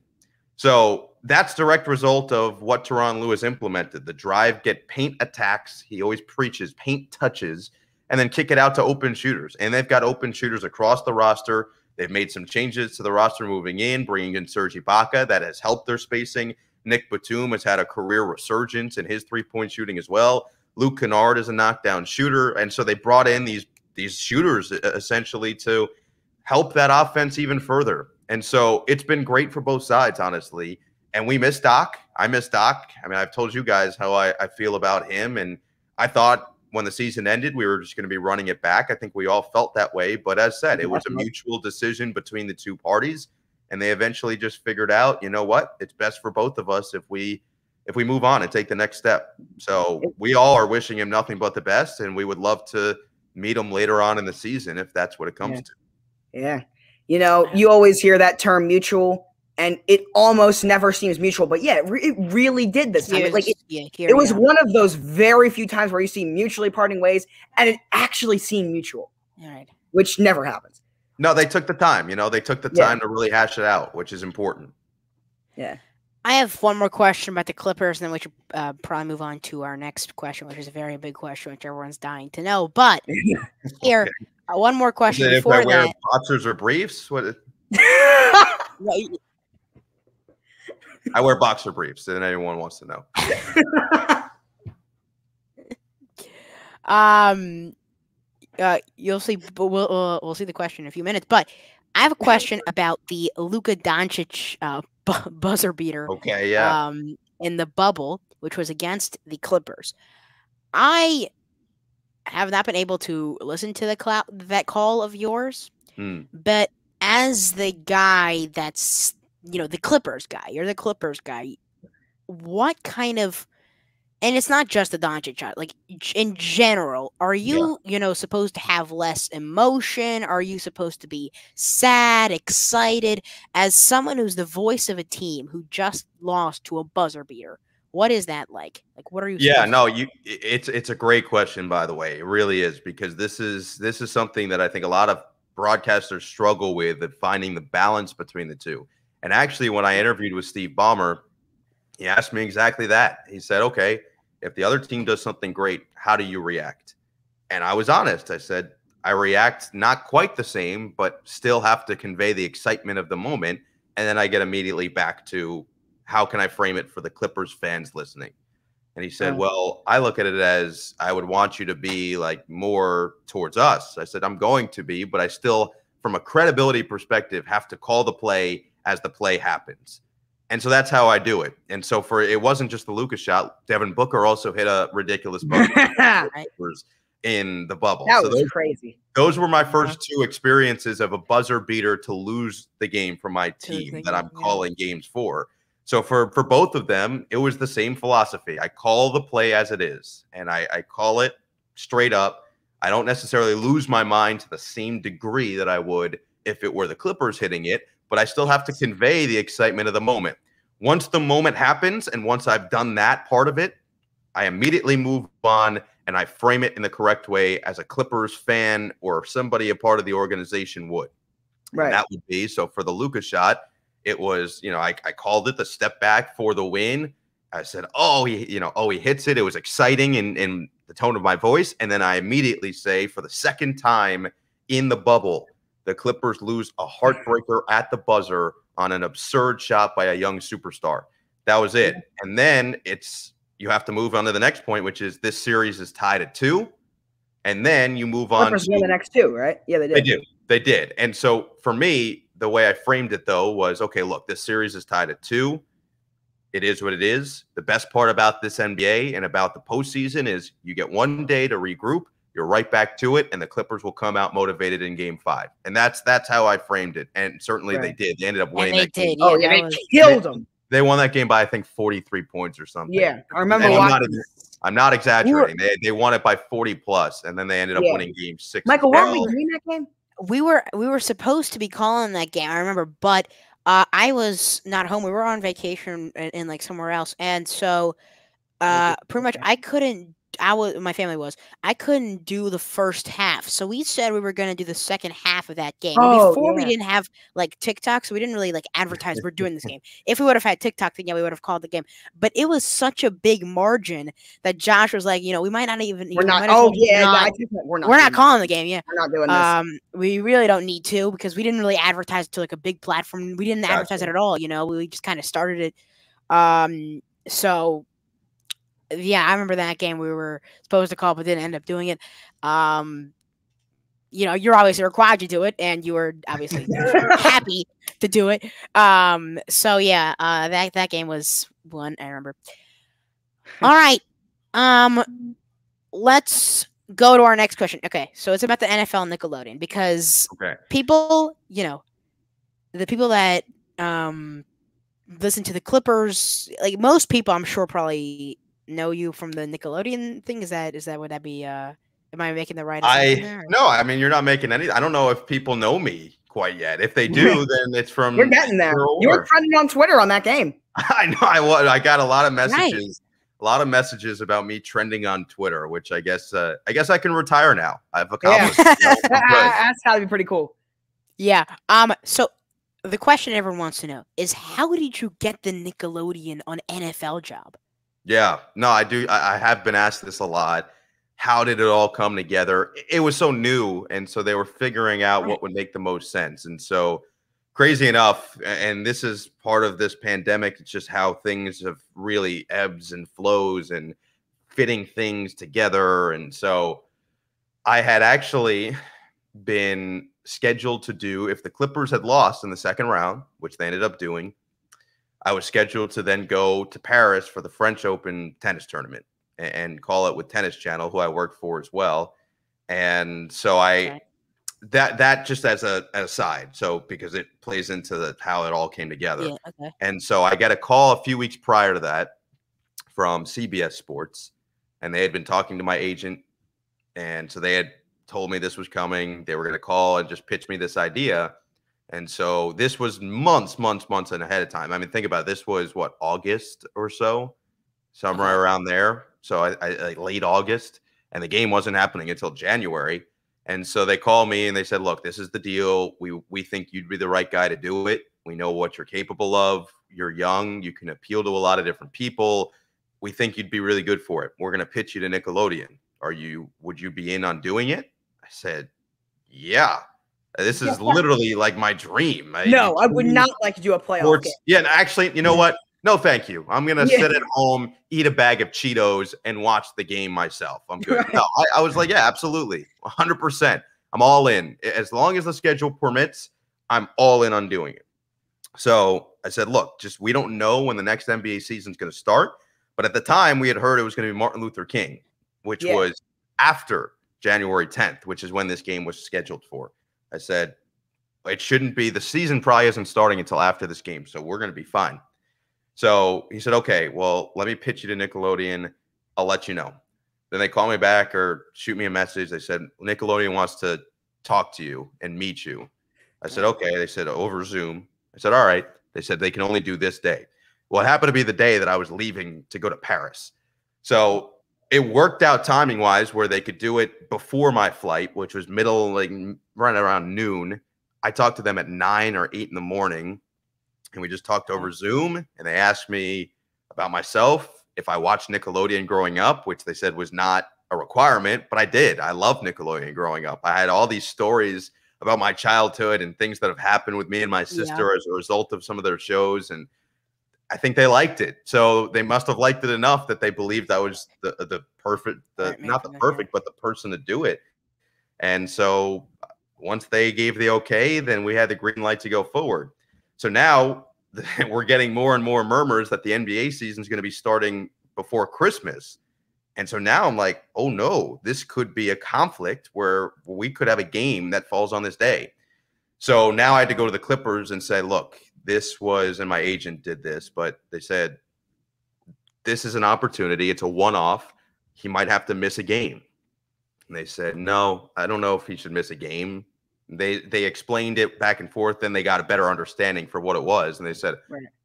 So that's direct result of what Tyronn Lue has implemented. The drive, get paint attacks. He always preaches paint touches, and then kick it out to open shooters. And they've got open shooters across the roster. They've made some changes to the roster moving in, bringing in Serge Ibaka. That has helped their spacing. Nick Batum has had a career resurgence in his three-point shooting as well. Luke Kennard is a knockdown shooter. And so they brought in these shooters essentially to help that offense even further. And so it's been great for both sides, honestly. And we miss Doc. I miss Doc. I mean, I've told you guys how I feel about him. And I thought when the season ended, we were just going to be running it back. I think we all felt that way. But as said, it was a mutual decision between the two parties, and they eventually just figured out, you know what, it's best for both of us if we move on and take the next step. So we all are wishing him nothing but the best, and we would love to meet him later on in the season if that's what it comes to. Yeah. You know, you always hear that term mutual, and it almost never seems mutual. But yeah, it really did this time. It was one of those very few times where you see mutually parting ways, and it actually seemed mutual, which never happens. No, they took the time. You know, they took the time to really hash it out, which is important. Yeah. I have one more question about the Clippers, and then we should probably move on to our next question, which is a very big question, which everyone's dying to know. But here, one more question before if I wear boxers or briefs? What? I wear boxer briefs, and anyone wants to know. You'll see. But we'll see the question in a few minutes. But I have a question about the Luka Doncic buzzer beater. Okay, yeah. In the bubble, which was against the Clippers. I have not been able to listen to that call of yours, but as the guy that's, the Clippers guy, you're the Clippers guy, what kind of, and it's not just the Doncic shot, like in general, are you, supposed to have less emotion? Are you supposed to be sad, excited? As someone who's the voice of a team who just lost to a buzzer beater, what is that like? Like, what are you? Yeah, no, it's a great question, by the way. It really is, because this is something that I think a lot of broadcasters struggle with, at finding the balance between the two. And actually, when I interviewed with Steve Ballmer, he asked me exactly that. He said, okay, if the other team does something great, how do you react? And I was honest. I said, I react not quite the same, but still have to convey the excitement of the moment. And then I get immediately back to, how can I frame it for the Clippers fans listening? And he said, well, I look at it as, I would want you to be like more towards us. I said, I'm going to be, but I still, from a credibility perspective, have to call the play as the play happens. And so that's how I do it. And so it wasn't just the Luka shot. Devin Booker also hit a ridiculous buzzer in the bubble. That was crazy. Those were my first two experiences of a buzzer beater to lose the game for my team that I'm calling games for. So for both of them, it was the same philosophy. I call the play as it is, and I call it straight up. I don't necessarily lose my mind to the same degree that I would if it were the Clippers hitting it, but I still have to convey the excitement of the moment. Once the moment happens, and once I've done that part of it, I immediately move on and I frame it in the correct way as a Clippers fan or somebody a part of the organization would. Right. And that would be, so for the Luka shot, it was, I called it the step back for the win. I said, he hits it. It was exciting in the tone of my voice. And then I immediately say, for the second time in the bubble, the Clippers lose a heartbreaker at the buzzer on an absurd shot by a young superstar. That was it. And then you have to move on to the next point, which is this series is tied at 2. And then you move on to the next 2, right? Yeah, they did. They did. And so for me, the way I framed it, though, was, okay, look, this series is tied at 2. It is what it is. The best part about this NBA and about the postseason is you get one day to regroup. You're right back to it, and the Clippers will come out motivated in Game 5. And that's how I framed it. And certainly they did. They ended up winning that game. Oh, yeah, they killed them. They won that game by, I think, 43 points or something. Yeah, I remember I'm not exaggerating. They won it by 40 plus, and then they ended up winning Game 6. Michael, weren't we doing that game? We were supposed to be calling that game, I remember, but I was not home. We were on vacation in like somewhere else, and so pretty much I couldn't. My family was. I couldn't do the first half, so we said we were going to do the second half of that game. Before we didn't have like TikTok, so we didn't really like advertise we're doing this game. If we would have had TikTok, then we would have called the game. But it was such a big margin that Josh was like, we might not even. We're not. We're not calling the game. Yeah, we're not doing this. We really don't need to, because we didn't really advertise it to like a big platform. We didn't advertise it at all. We just kind of started it. So. Yeah, I remember that game we were supposed to call, but didn't end up doing it. You're obviously required to do it, and you were obviously happy to do it. So yeah, that game was one I remember. All right. let's go to our next question. Okay, so it's about the NFL and Nickelodeon because people, the people that listen to the Clippers, like most people, I'm sure probably know you from the Nickelodeon thing. Is that would that be? Am I making the right assumption there? No, I mean you're not making any. I don't know if people know me quite yet. If they do, then it's from. We're getting there. You were trending on Twitter on that game. I know. I got a lot of messages. Right. A lot of messages about me trending on Twitter, which I guess I can retire now. I've accomplished. Yeah. That's gotta be pretty cool. Yeah. So the question everyone wants to know is, how did you get the Nickelodeon on NFL job? Yeah. No, I do. I have been asked this a lot. How did it all come together? It was so new, and so they were figuring out what would make the most sense. And so, crazy enough, and this is part of this pandemic, it's just how things have really ebbs and flows and fitting things together. And so I had actually been scheduled to do, if the Clippers had lost in the second round, which they ended up doing, I was scheduled to then go to Paris for the French Open tennis tournament and call it with Tennis Channel, who I worked for as well. And so that just as an aside, so because it plays into how it all came together. Yeah, okay. And so I got a call a few weeks prior to that from CBS Sports, and they had been talking to my agent, and so they had told me this was coming. They were going to call and just pitch me this idea. And so this was months and ahead of time. I mean, think about it. This was what, August or so, somewhere around there. So I late August, and the game wasn't happening until January. And so they called me and they said, look, this is the deal. We think you'd be the right guy to do it. We know what you're capable of. You're young. You can appeal to a lot of different people. We think you'd be really good for it. We're going to pitch you to Nickelodeon. Would you be in on doing it? I said, yeah. This is literally like my dream. No, I would not like to do a playoff game. Yeah, and actually, you know what? No, thank you. I'm going to sit at home, eat a bag of Cheetos, and watch the game myself. I'm good. No, I was like, yeah, absolutely. 100%. I'm all in. As long as the schedule permits, I'm all in on doing it. So I said, look, we don't know when the next NBA season is going to start. But at the time, we had heard it was going to be Martin Luther King, which was after January 10th, which is when this game was scheduled for. I said, it shouldn't be. The season probably isn't starting until after this game, so we're going to be fine. So he said, okay, well, let me pitch you to Nickelodeon. I'll let you know. Then they call me back or shoot me a message. They said, Nickelodeon wants to talk to you and meet you. I said, okay. They said, over Zoom. I said, all right. They said they can only do this day. Well, it happened to be the day that I was leaving to go to Paris. So it worked out timing wise where they could do it before my flight, which was right around noon. I talked to them at 9 or 8 in the morning, and we just talked over Zoom, and they asked me about myself, if I watched Nickelodeon growing up, which they said was not a requirement, but I did. I loved Nickelodeon growing up. I had all these stories about my childhood and things that have happened with me and my sister as a result of some of their shows, and I think they liked it. So they must have liked it enough that they believed I was the perfect, not the perfect, but the person to do it. And so once they gave the okay, then we had the green light to go forward. So now we're getting more and more murmurs that the NBA season is going to be starting before Christmas. And so now I'm like, oh no, this could be a conflict where we could have a game that falls on this day. So now I had to go to the Clippers and say, look, this was, and my agent did this, but they said, this is an opportunity. It's a one-off. He might have to miss a game. And they said, no, I don't know if he should miss a game. They explained it back and forth, then they got a better understanding for what it was. And they said,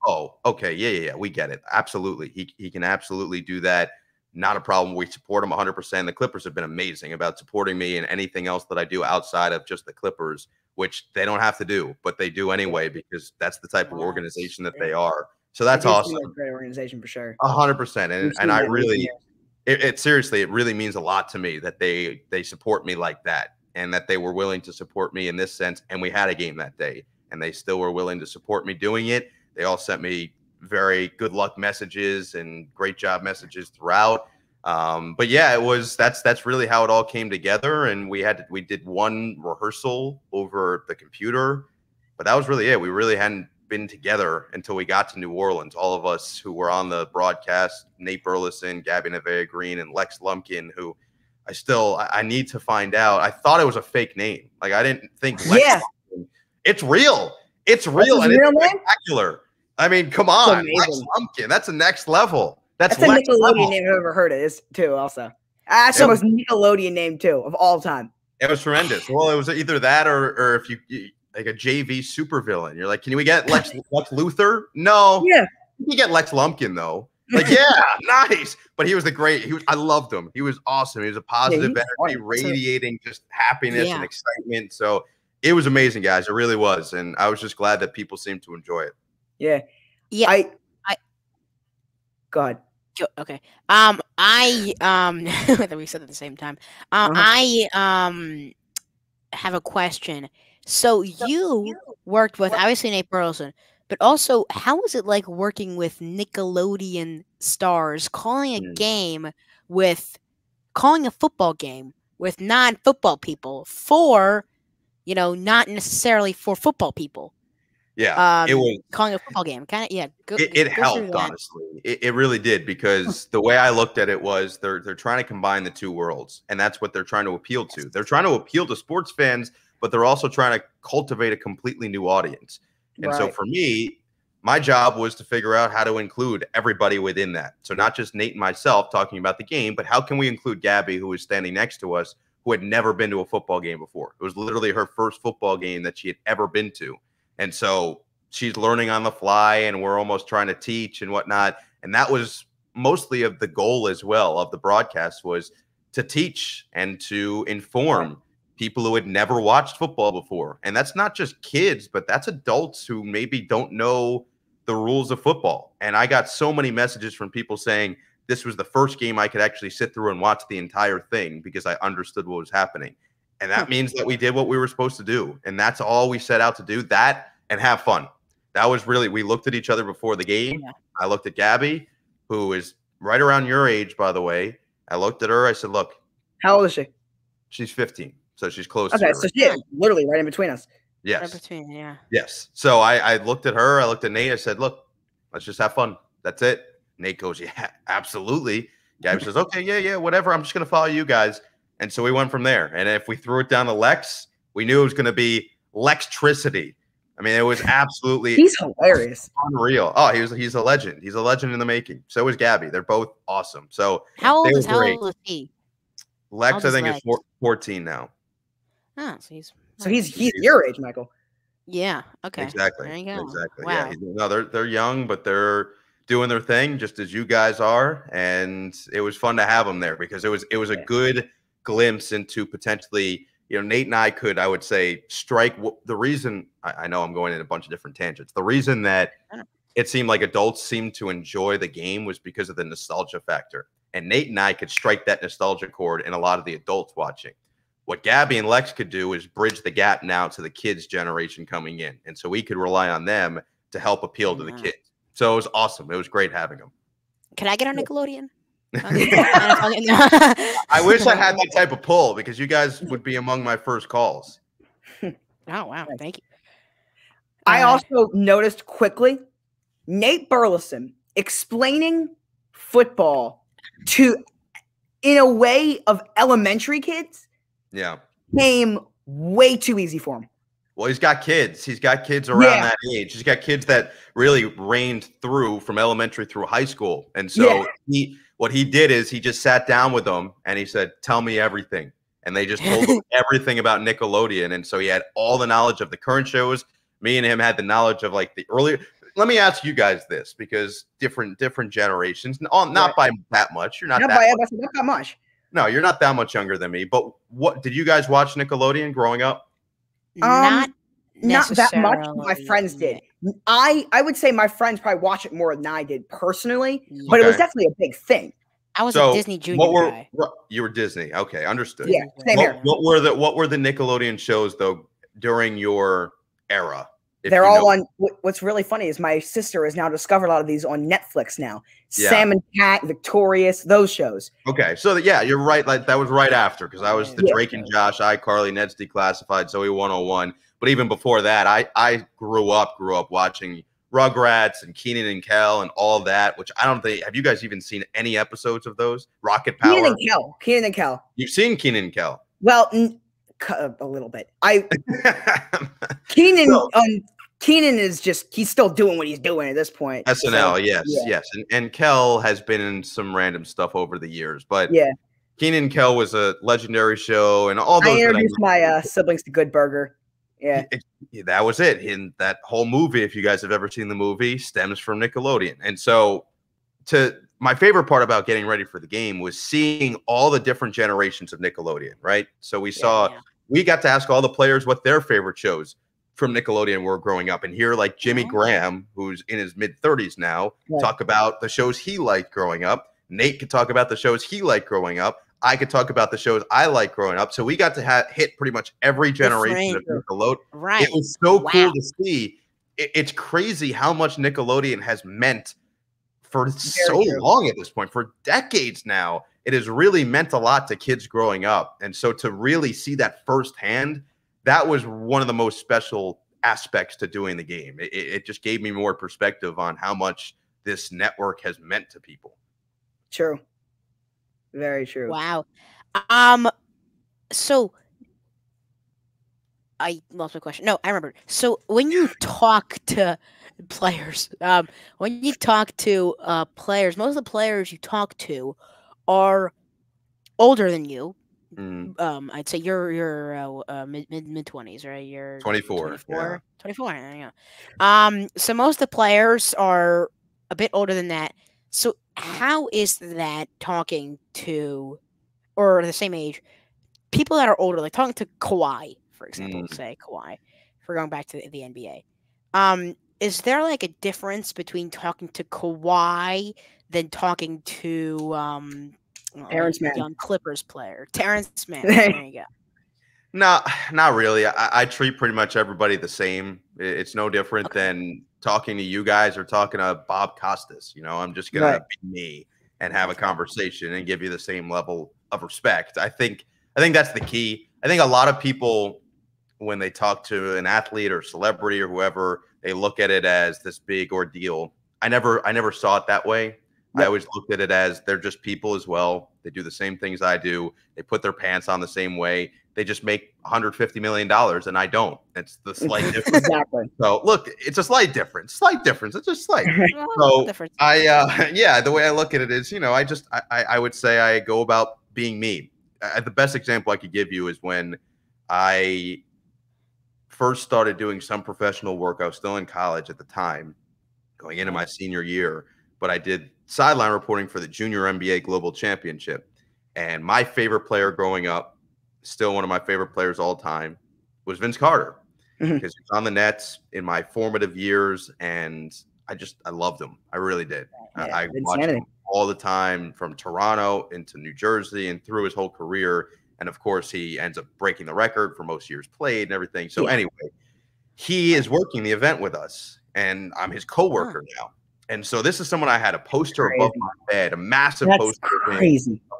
oh, okay, yeah, we get it. Absolutely. He can absolutely do that. Not a problem. We support him 100%. The Clippers have been amazing about supporting me and anything else that I do outside of just the Clippers, which they don't have to do, but they do anyway, because that's the type of organization that they are. So that's awesome. A great organization for sure. 100%. And I really, seriously, it really means a lot to me that they support me like that, and that they were willing to support me in this sense. And we had a game that day, and they still were willing to support me doing it. They all sent me very good luck messages and great job messages throughout. But yeah, that's really how it all came together. And we did one rehearsal over the computer, but that was really it. We really hadn't been together until we got to New Orleans. All of us who were on the broadcast, Nate Burleson, Gabby Nevaeh Green, and Lex Lumpkin, who I need to find out. I thought it was a fake name. Like I didn't think. Lex Lumpkin. It's real. It's real and it's spectacular. I mean, come on, Lex Lumpkin. That's the next level. That's a Nickelodeon name I've ever heard of this too. Also, that's the most Nickelodeon name too of all time. It was tremendous. Well, it was either that or if you like a JV supervillain. You're like, can we get Lex Luthor? No. Yeah. You get Lex Lumpkin though. Like, yeah, nice. But he was I loved him. He was awesome. He was a positive energy, radiating just happiness and excitement. So it was amazing, guys. It really was. And I was just glad that people seemed to enjoy it. Yeah. Yeah. I go ahead. Okay. I we said at the same time. I have a question. So you worked with obviously Nate Burleson, but also how was it like working with Nickelodeon stars, calling a football game with non-football people for, not necessarily for football people? Yeah, it was calling a football game. Kind of, it helped, honestly. It really did, because the way I looked at it was they're trying to combine the two worlds, and that's what they're trying to appeal to. They're trying to appeal to sports fans, but they're also trying to cultivate a completely new audience. And so for me, my job was to figure out how to include everybody within that. So not just Nate and myself talking about the game, but how can we include Gabby, who was standing next to us, who had never been to a football game before. It was literally her first football game that she had ever been to. And so she's learning on the fly, and we're almost trying to teach and whatnot. And that was mostly of the goal as well of the broadcast, was to teach and to inform people who had never watched football before. And that's not just kids, but that's adults who maybe don't know the rules of football. And I got so many messages from people saying this was the first game I could actually sit through and watch the entire thing because I understood what was happening. And that means that we did what we were supposed to do. And that's all we set out to do, that and have fun. That was really, we looked at each other before the game. Yeah. I looked at Gabby, who is right around your age, by the way. I looked at her. I said, look. How old is she? She's 15. So she's close to her. So she's literally right in between us. Yes. Right between, yeah. Yes. So I looked at her. I looked at Nate. I said, look, let's just have fun. That's it. Nate goes, yeah, absolutely. Gabby says, okay, yeah, whatever. I'm just going to follow you guys. And so we went from there. And if we threw it down to Lex, we knew it was going to be Lextricity. I mean, it was absolutely he's hilarious, unreal. Oh, he's a legend. He's a legend in the making. So is Gabby. They're both awesome. So how old is he? Lex, I think, is 14 now. Oh, so he's your age, Michael. Yeah. Okay. Exactly. There you go. Exactly. Wow. Yeah. They're young, but they're doing their thing just as you guys are, and it was fun to have them there because it was a good glimpse into potentially. Nate and I could, I would say, strike the reason. I know I'm going in a bunch of different tangents. The reason that it seemed like adults seemed to enjoy the game was because of the nostalgia factor. And Nate and I could strike that nostalgia chord in a lot of the adults watching. What Gabby and Lex could do is bridge the gap now to the kids' generation coming in. And so we could rely on them to help appeal to the kids. So it was awesome. It was great having them. Can I get on Nickelodeon? I wish I had that type of pull because you guys would be among my first calls. Oh, wow. Thank you. I also noticed quickly Nate Burleson explaining football in a way of elementary kids. Yeah. Came way too easy for him. Well, he's got kids. He's got kids around that age. He's got kids that really reigned through from elementary through high school. And so what he did is he just sat down with them and he said, tell me everything. And they just told him everything about Nickelodeon. And so he had all the knowledge of the current shows. Me and him had the knowledge of like the earlier. Let me ask you guys this, because different generations, not by that much. You're not that much. No, you're not that much younger than me. But what did you guys watch Nickelodeon growing up? Not that much. My friends did. I would say my friends probably watch it more than I did personally, but it was definitely a big thing. I was a Disney Junior guy. You were Disney. Okay, understood. Yeah, same here. What were the Nickelodeon shows though during your era? They're all on. What's really funny is my sister has now discovered a lot of these on Netflix now. Yeah. Sam and Cat, Victorious, those shows. Okay, so you're right. Like that was right after because I was the Drake and Josh, iCarly, Ned's Declassified, Zoe 101. But even before that, I grew up watching Rugrats and Keenan and Kel and all that, which I don't think, have you guys even seen any episodes of those? Rocket Power? Keenan and Kel. You've seen Keenan and Kel? Well, a little bit. Keenan is just, he's still doing what he's doing at this point. SNL, yes. And Kel has been in some random stuff over the years, but yeah. Keenan and Kel was a legendary show, and all those. I introduced my siblings to Good Burger. Yeah. That was it. And that whole movie, if you guys have ever seen the movie, stems from Nickelodeon. And so my favorite part about getting ready for the game was seeing all the different generations of Nickelodeon, right? So we got to ask all the players what their favorite shows from Nickelodeon were growing up, and hear like Jimmy Graham, who's in his mid-30s now, talk about the shows he liked growing up. Nate could talk about the shows he liked growing up. I could talk about the shows I liked growing up. So we got to hit pretty much every generation of Nickelodeon. Right. It was so cool to see. It's crazy how much Nickelodeon has meant for so long at this point, for decades now. It has really meant a lot to kids growing up. And so to really see that firsthand, that was one of the most special aspects to doing the game. It just gave me more perspective on how much this network has meant to people. True. Very true. Wow. So I lost my question. No, I remember. So when you talk to players, most of the players you talk to are older than you. I'd say you're mid-20s, right? You're 24. 24. Yeah. So most of the players are a bit older than that. So how is that talking to, or the same age, people that are older, like talking to Kawhi, for example, say Kawhi, if we're going back to the NBA. Is there like a difference between talking to Kawhi than talking to Terrence Mann, young Clippers player? Terrence Mann. There you go. No, not really. I treat pretty much everybody the same. It's no different than talking to you guys or talking to Bob Costas. I'm just gonna be me and have a conversation and give you the same level of respect. I think that's the key. I think a lot of people, when they talk to an athlete or celebrity or whoever, they look at it as this big ordeal. I never saw it that way. I always looked at it as they're just people as well. They do the same things I do. They put their pants on the same way. They just make $150 million, and I don't. It's the slight difference. Exactly. So look, it's a slight difference. It's just slight. So the way I look at it is, I would say I go about being me. The best example I could give you is when I first started doing some professional work. I was still in college at the time, going into my senior year, but I did sideline reporting for the Junior NBA Global Championship. And my favorite player growing up, still one of my favorite players all time, was Vince Carter, because he was on the Nets in my formative years, and I loved him. I really did. I watched him all the time from Toronto into New Jersey and through his whole career. And of course, he ends up breaking the record for most years played and everything. So anyway, he is working the event with us, and I'm his coworker now. And so this is someone I had a poster above my bed, a massive poster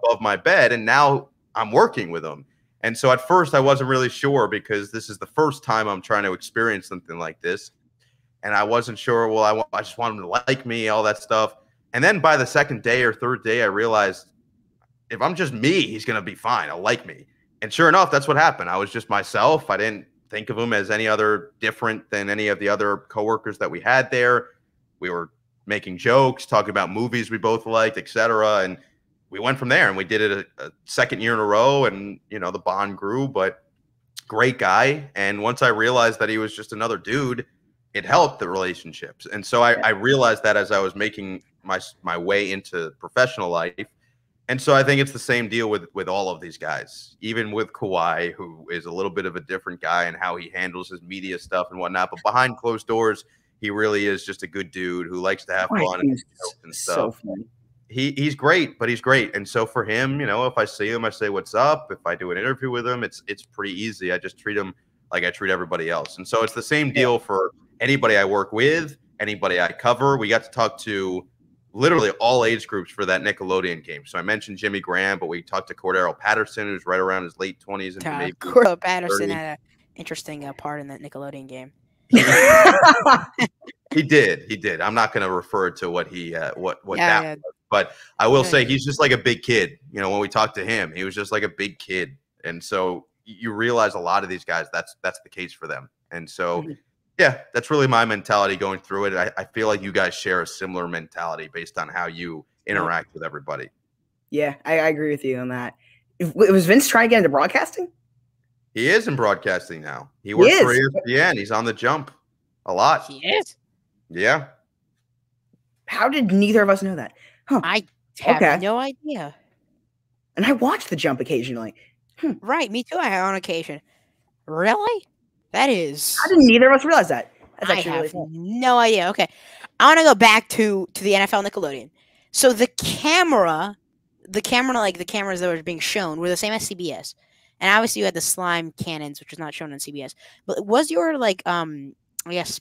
above my bed, and now I'm working with him. And so at first I wasn't really sure, because this is the first time I'm trying to experience something like this. And I wasn't sure. Well, I just want him to like me, all that stuff. And then by the second day or third day, I realized if I'm just me, he's going to be fine. He'll like me. And sure enough, that's what happened. I was just myself. I didn't think of him as any other different than any of the other coworkers that we had there. We were making jokes, talking about movies we both liked, etc. And we went from there, and we did it a second year in a row, and the bond grew. But great guy. And once I realized that he was just another dude, it helped the relationships. And so I realized that as I was making my way into professional life. And so I think it's the same deal with all of these guys, even with Kawhi, who is a little bit of a different guy and how he handles his media stuff and whatnot. But behind closed doors, he really is just a good dude who likes to have fun and stuff. So he's great, but he's great. And so for him, if I see him, I say, what's up? If I do an interview with him, it's pretty easy. I just treat him like I treat everybody else. And so it's the same deal for anybody I work with, anybody I cover. We got to talk to literally all age groups for that Nickelodeon game. So I mentioned Jimmy Graham, but we talked to Cordero Patterson, who's right around his late 20s. And maybe Cordero Patterson had an interesting part in that Nickelodeon game. He did. I'm not going to refer to what he what Yeah, that was, but I will say Yeah. he's just like a big kid. You know, when we talked to him, he was just like a big kid, and so you realize a lot of these guys that's the case for them, and so. Yeah, that's really my mentality going through it. I feel like you guys share a similar mentality based on how you interact with everybody. Yeah, I agree with you on that. Was Vince trying to get into broadcasting? He is in broadcasting now. He works for ESPN. He's on the jump a lot. He is. Yeah. How did neither of us know that? Huh. I have no idea. And I watch the jump occasionally. Right, me too. I have on occasion. Really? That is. How did neither of us realize that? That's I actually have really fun. no idea. Okay, I want to go back to the NFL Nickelodeon. So the camera, like the cameras that were being shown, were the same as CBS, and obviously you had the slime cannons, which was not shown on CBS. But was your I guess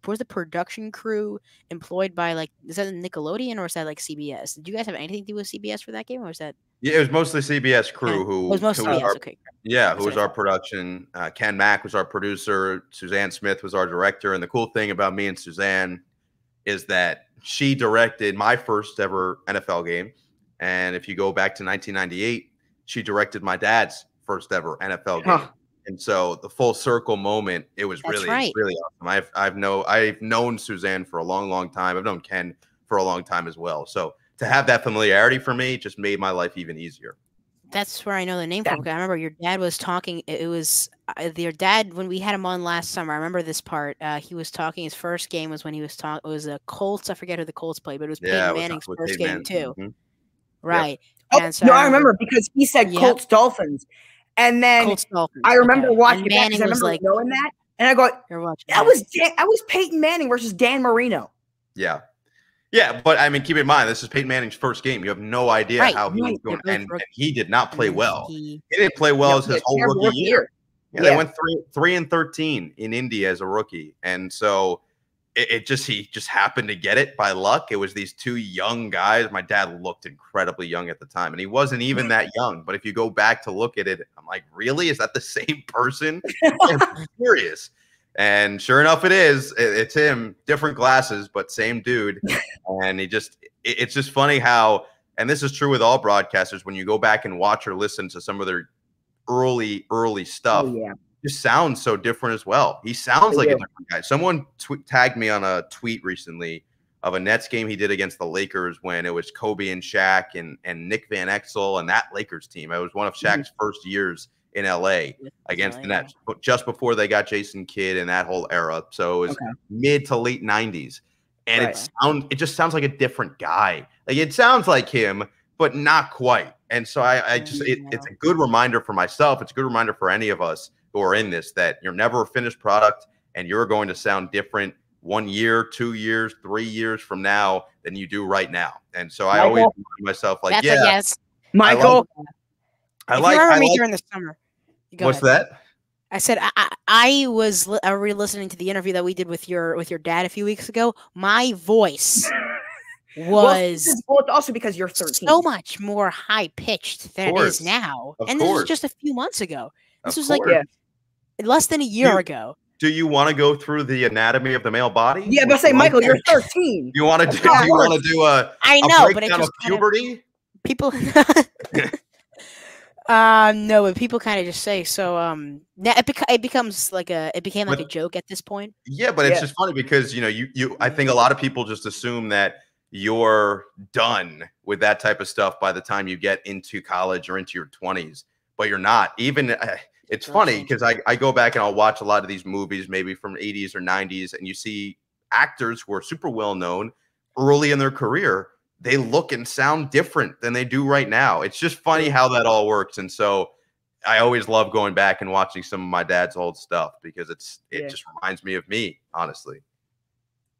was the production crew employed by is that Nickelodeon or is that like CBS? Did you guys have anything to do with CBS for that game, or was that? Yeah, it was mostly CBS crew who was our production. Ken Mack was our producer. Suzanne Smith was our director. And the cool thing about me and Suzanne is that she directed my first ever NFL game. And if you go back to 1998, she directed my dad's first ever NFL game. And so the full circle moment, it was really awesome. I've known Suzanne for a long, long time. I've known Ken for a long time as well. So to have that familiarity for me just made my life even easier. That's where I know the name from. I remember your dad was talking. It was your dad when we had him on last summer. I remember this part. He was talking. His first game was when he was talking. It was the Colts. I forget who the Colts played, but it was Peyton Manning's first game too. Mm-hmm. Right. Yep. And so I remember because he said Colts Dolphins, and then I remember watching that because I remember knowing that, and I go, that was Peyton Manning versus Dan Marino. Yeah. Yeah, but I mean, keep in mind, this is Peyton Manning's first game. You have no idea how he was going, and he did not play well. He didn't play well as his whole rookie year. Yeah, they went 3-13 in Indy as a rookie, and so he just happened to get it by luck. It was these two young guys. My dad looked incredibly young at the time, and he wasn't even that young. But if you go back to look at it, I'm like, really? Is that the same person? I'm serious. And sure enough, it is. It's him, different glasses, but same dude. And it's just funny how, and this is true with all broadcasters, when you go back and watch or listen to some of their early stuff, just sounds so different as well. He sounds like a different guy. Someone tagged me on a tweet recently of a Nets game he did against the Lakers when it was Kobe and Shaq and Nick Van Exel and that Lakers team. It was one of Shaq's first years in LA against the Nets, but just before they got Jason Kidd and that whole era. So it was mid to late 90s. And it just sounds like a different guy. Like it sounds like him, but not quite. And so it's a good reminder for myself. It's a good reminder for any of us who are in this, that you're never a finished product and you're going to sound different 1 year, 2 years, 3 years from now than you do right now. And so I always remind myself like, yes, Michael, I remember me during the summer. What's that? I said I was re-listening to the interview that we did with your dad a few weeks ago. My voice was well, it's also because you're 13. So much more high pitched than it is now. And this was just a few months ago. This was less than a year ago. Do you want to go through the anatomy of the male body? Yeah, but say, Michael, you're 13. You want to do a I know, but it just puberty? People no, but people kind of just say so. It becomes it became like a joke at this point. Yeah, but it's just funny because I think a lot of people just assume that you're done with that type of stuff by the time you get into college or into your 20s, but you're not. Even it's funny because I go back and I'll watch a lot of these movies, maybe from 80s or 90s, and you see actors who are super well known early in their career. They look and sound different than they do right now. It's just funny how that all works. And so I always love going back and watching some of my dad's old stuff because it just reminds me of me, honestly.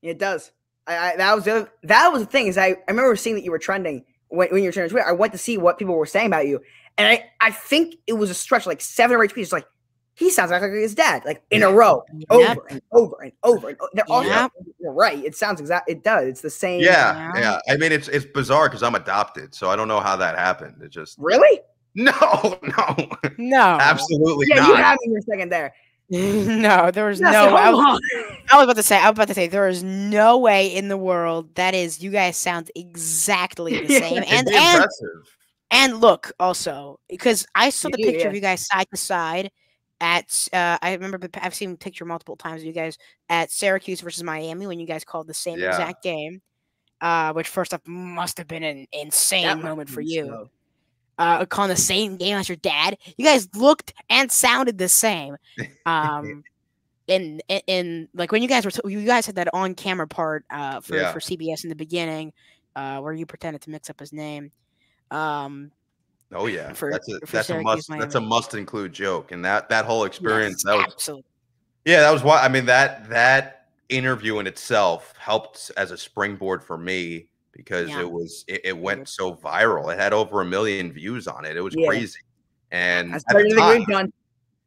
It does. That was the thing is I remember seeing that you were trending when you were trending Twitter. I went to see what people were saying about you. And I think it was a stretch, like 7 or 8 tweets, like, he sounds like his dad, like in a row, over and over and over. And they're all you're right. It sounds it does. It's the same. Yeah. I mean, it's bizarre because I'm adopted, so I don't know how that happened. It just really no, absolutely not. You have me in your second there. No, there was Yes, no. hold on. I was about to say, there is no way in the world that is. You guys sound exactly the same, It'd be impressive. and look also because I saw the You do, picture yeah. of you guys side to side at. I remember I've seen the picture multiple times of you guys at Syracuse versus Miami when you guys called the same Yeah. exact game. Which first off must have been an insane moment for you. Calling the same game as your dad. You guys looked and sounded the same. In like when you guys had that on camera part for CBS in the beginning, where you pretended to mix up his name. Oh yeah, that's a must include joke, and that whole experience absolutely. That was why. I mean that interview in itself helped as a springboard for me because it went so viral. It had over 1 million views on it. It was crazy, and that's at the time, we've done.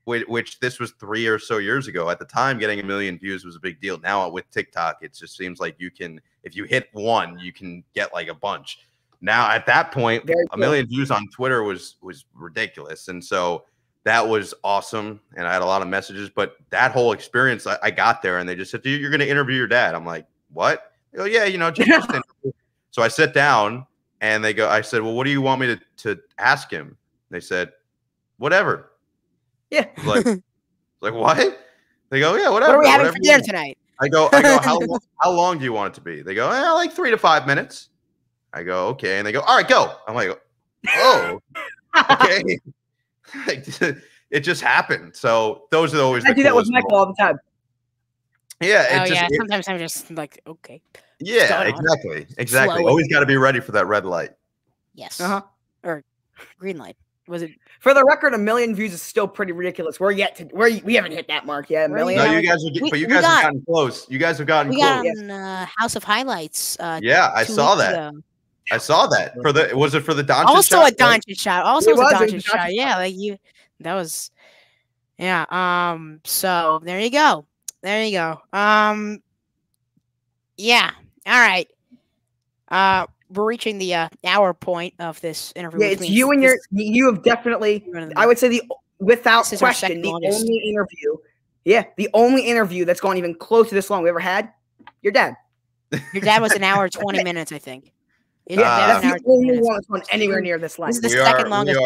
Which this was 3 or so years ago. At the time, getting 1 million views was a big deal. Now with TikTok, it just seems like you can, if you hit one, you can get like a bunch. Now at that point, 1 million views on Twitter was ridiculous, and so that was awesome. And I had a lot of messages. But that whole experience, I got there, and they just said, "Dude, you're going to interview your dad." I'm like, "What?" They go, "Yeah, just interview." So I sit down, and I said, "Well, what do you want me to ask him?" They said, "Whatever." Yeah. Like what? They go, "Yeah, whatever." What are we having whatever for dinner tonight? I go, how long do you want it to be? They go, like 3 to 5 minutes. I go, okay. And they go, all right, go. I'm like, oh, okay. It just happened. So those are always I do that with Michael all the time. Yeah. Sometimes I'm just like, okay. Yeah, exactly. Exactly. Always got to be ready for that red light. Yes. Or green light. Was it? For the record, 1 million views is still pretty ridiculous. We haven't hit that mark yet. 1 million. No, you guys have gotten close. You guys have gotten close. We got on House of Highlights. I saw that. Ago. I saw that. Was it for the Doncic also shot? A Doncic shot. Also was a Doncic shot. Yeah, like you. That was. Yeah. So there you go. Yeah. All right. We're reaching the hour point of this interview. Yeah, it's you and you have definitely, I would say without question, the only interview. Yeah, the only interview that's gone even close to this long we ever had. Your dad. Your dad was an hour 20 minutes, I think. That's the only one that's gone anywhere near this length. This is the second longest.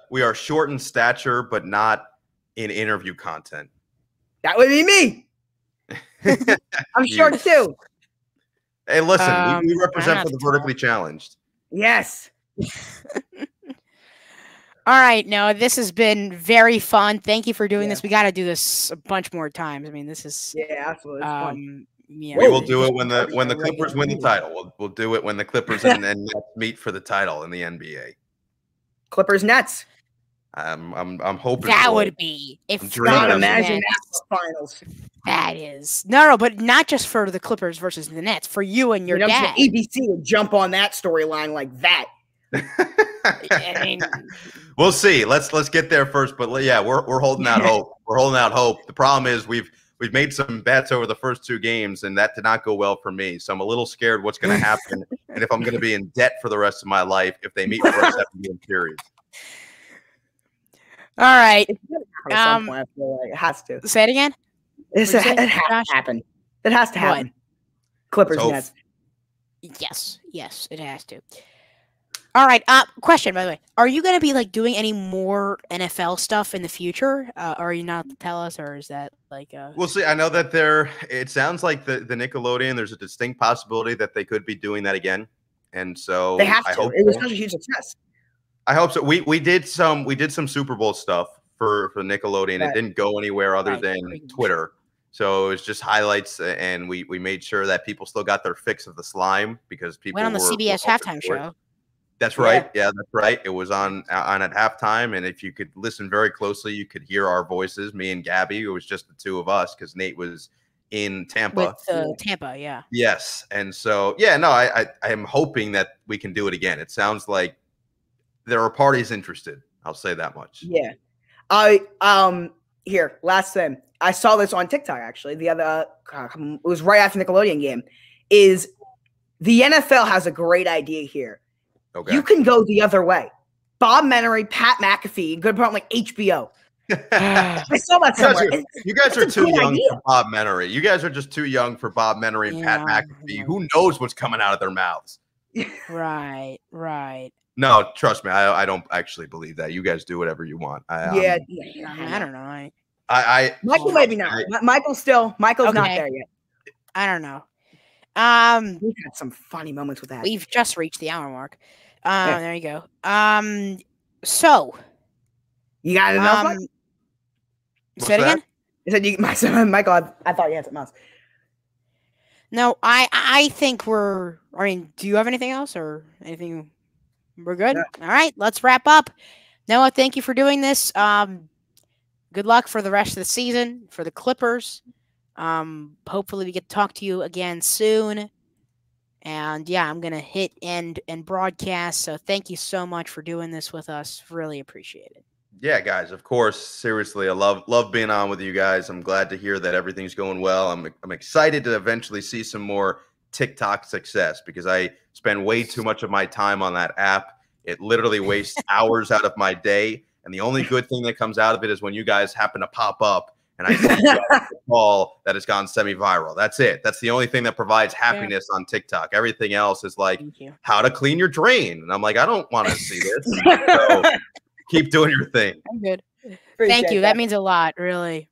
We are short in stature, but not in interview content. That would be me. I'm short too. Hey, listen, we represent for the vertically challenged. Yes. All right, Noah, this has been very fun. Thank you for doing this. We got to do this a bunch more times. I mean, this is absolutely fun. Yeah, we will do it when the Clippers win the title. We'll do it when the Clippers and Nets meet for the title in the NBA. Clippers Nets. I'm hoping that would be if not imagine that finals. That is no, but not just for the Clippers versus the Nets. For you and your dad. ABC would jump on that storyline like that. I mean, we'll see. Let's get there first. But yeah, we're holding out hope. We're holding out hope. The problem is we've made some bets over the first 2 games, and that did not go well for me. So I'm a little scared what's going to happen, and if I'm going to be in debt for the rest of my life if they meet for a 7-game period. All right. At some point, I feel like it has to. Say it again. It has to happen. It has to happen. What? Clippers Nets. Yes, it has to. All right. Question, by the way. Are you going to be like doing any more NFL stuff in the future? Are you not to tell us, or is that like We'll see. I know that it sounds like the Nickelodeon, there's a distinct possibility that they could be doing that again. And so they have to. It was such a huge success. I hope so. We did some Super Bowl stuff for Nickelodeon. Right. It didn't go anywhere other than Twitter. So it was just highlights, and we made sure that people still got their fix of the slime because people went on the CBS halftime show. That's right. Yeah, that's right. It was on at halftime, and if you could listen very closely, you could hear our voices, me and Gabby. It was just the 2 of us because Nate was in Tampa. With Tampa, yeah. Yes, and so I am hoping that we can do it again. It sounds like there are parties interested. I'll say that much. Yeah. Here, last thing. I saw this on TikTok actually. The other it was right after the Nickelodeon game. Is the NFL has a great idea here. Okay. You can go the other way. Bob Menery, Pat McAfee, good part like HBO. I saw that somewhere. You guys are That's a too good young idea. for Bob Menery. You guys are just too young for Bob Menery and Pat McAfee. Who knows what's coming out of their mouths? Right. No, trust me, I don't actually believe that. You guys do whatever you want. I don't know. Michael maybe not. Michael's not there yet. I don't know. We've had some funny moments with that. We've just reached the hour mark. There you go. So you got anything else, Mike? Say it again. You said Michael. I thought you had something else. No, I think do you have anything else or anything? We're good. Yeah. All right, let's wrap up. Noah, thank you for doing this. Good luck for the rest of the season for the Clippers. Hopefully we get to talk to you again soon. And yeah, I'm gonna hit end and broadcast. So thank you so much for doing this with us. Really appreciate it. Yeah, guys, of course. Seriously, I love being on with you guys. I'm glad to hear that everything's going well. I'm excited to eventually see some more TikTok success because I spend way too much of my time on that app. It literally wastes hours out of my day. And the only good thing that comes out of it is when you guys happen to pop up and I see a call that has gone semi-viral. That's it. That's the only thing that provides happiness on TikTok. Everything else is like how to clean your drain. And I'm like, I don't want to see this. So keep doing your thing. I'm good. Thank you. That means a lot, really.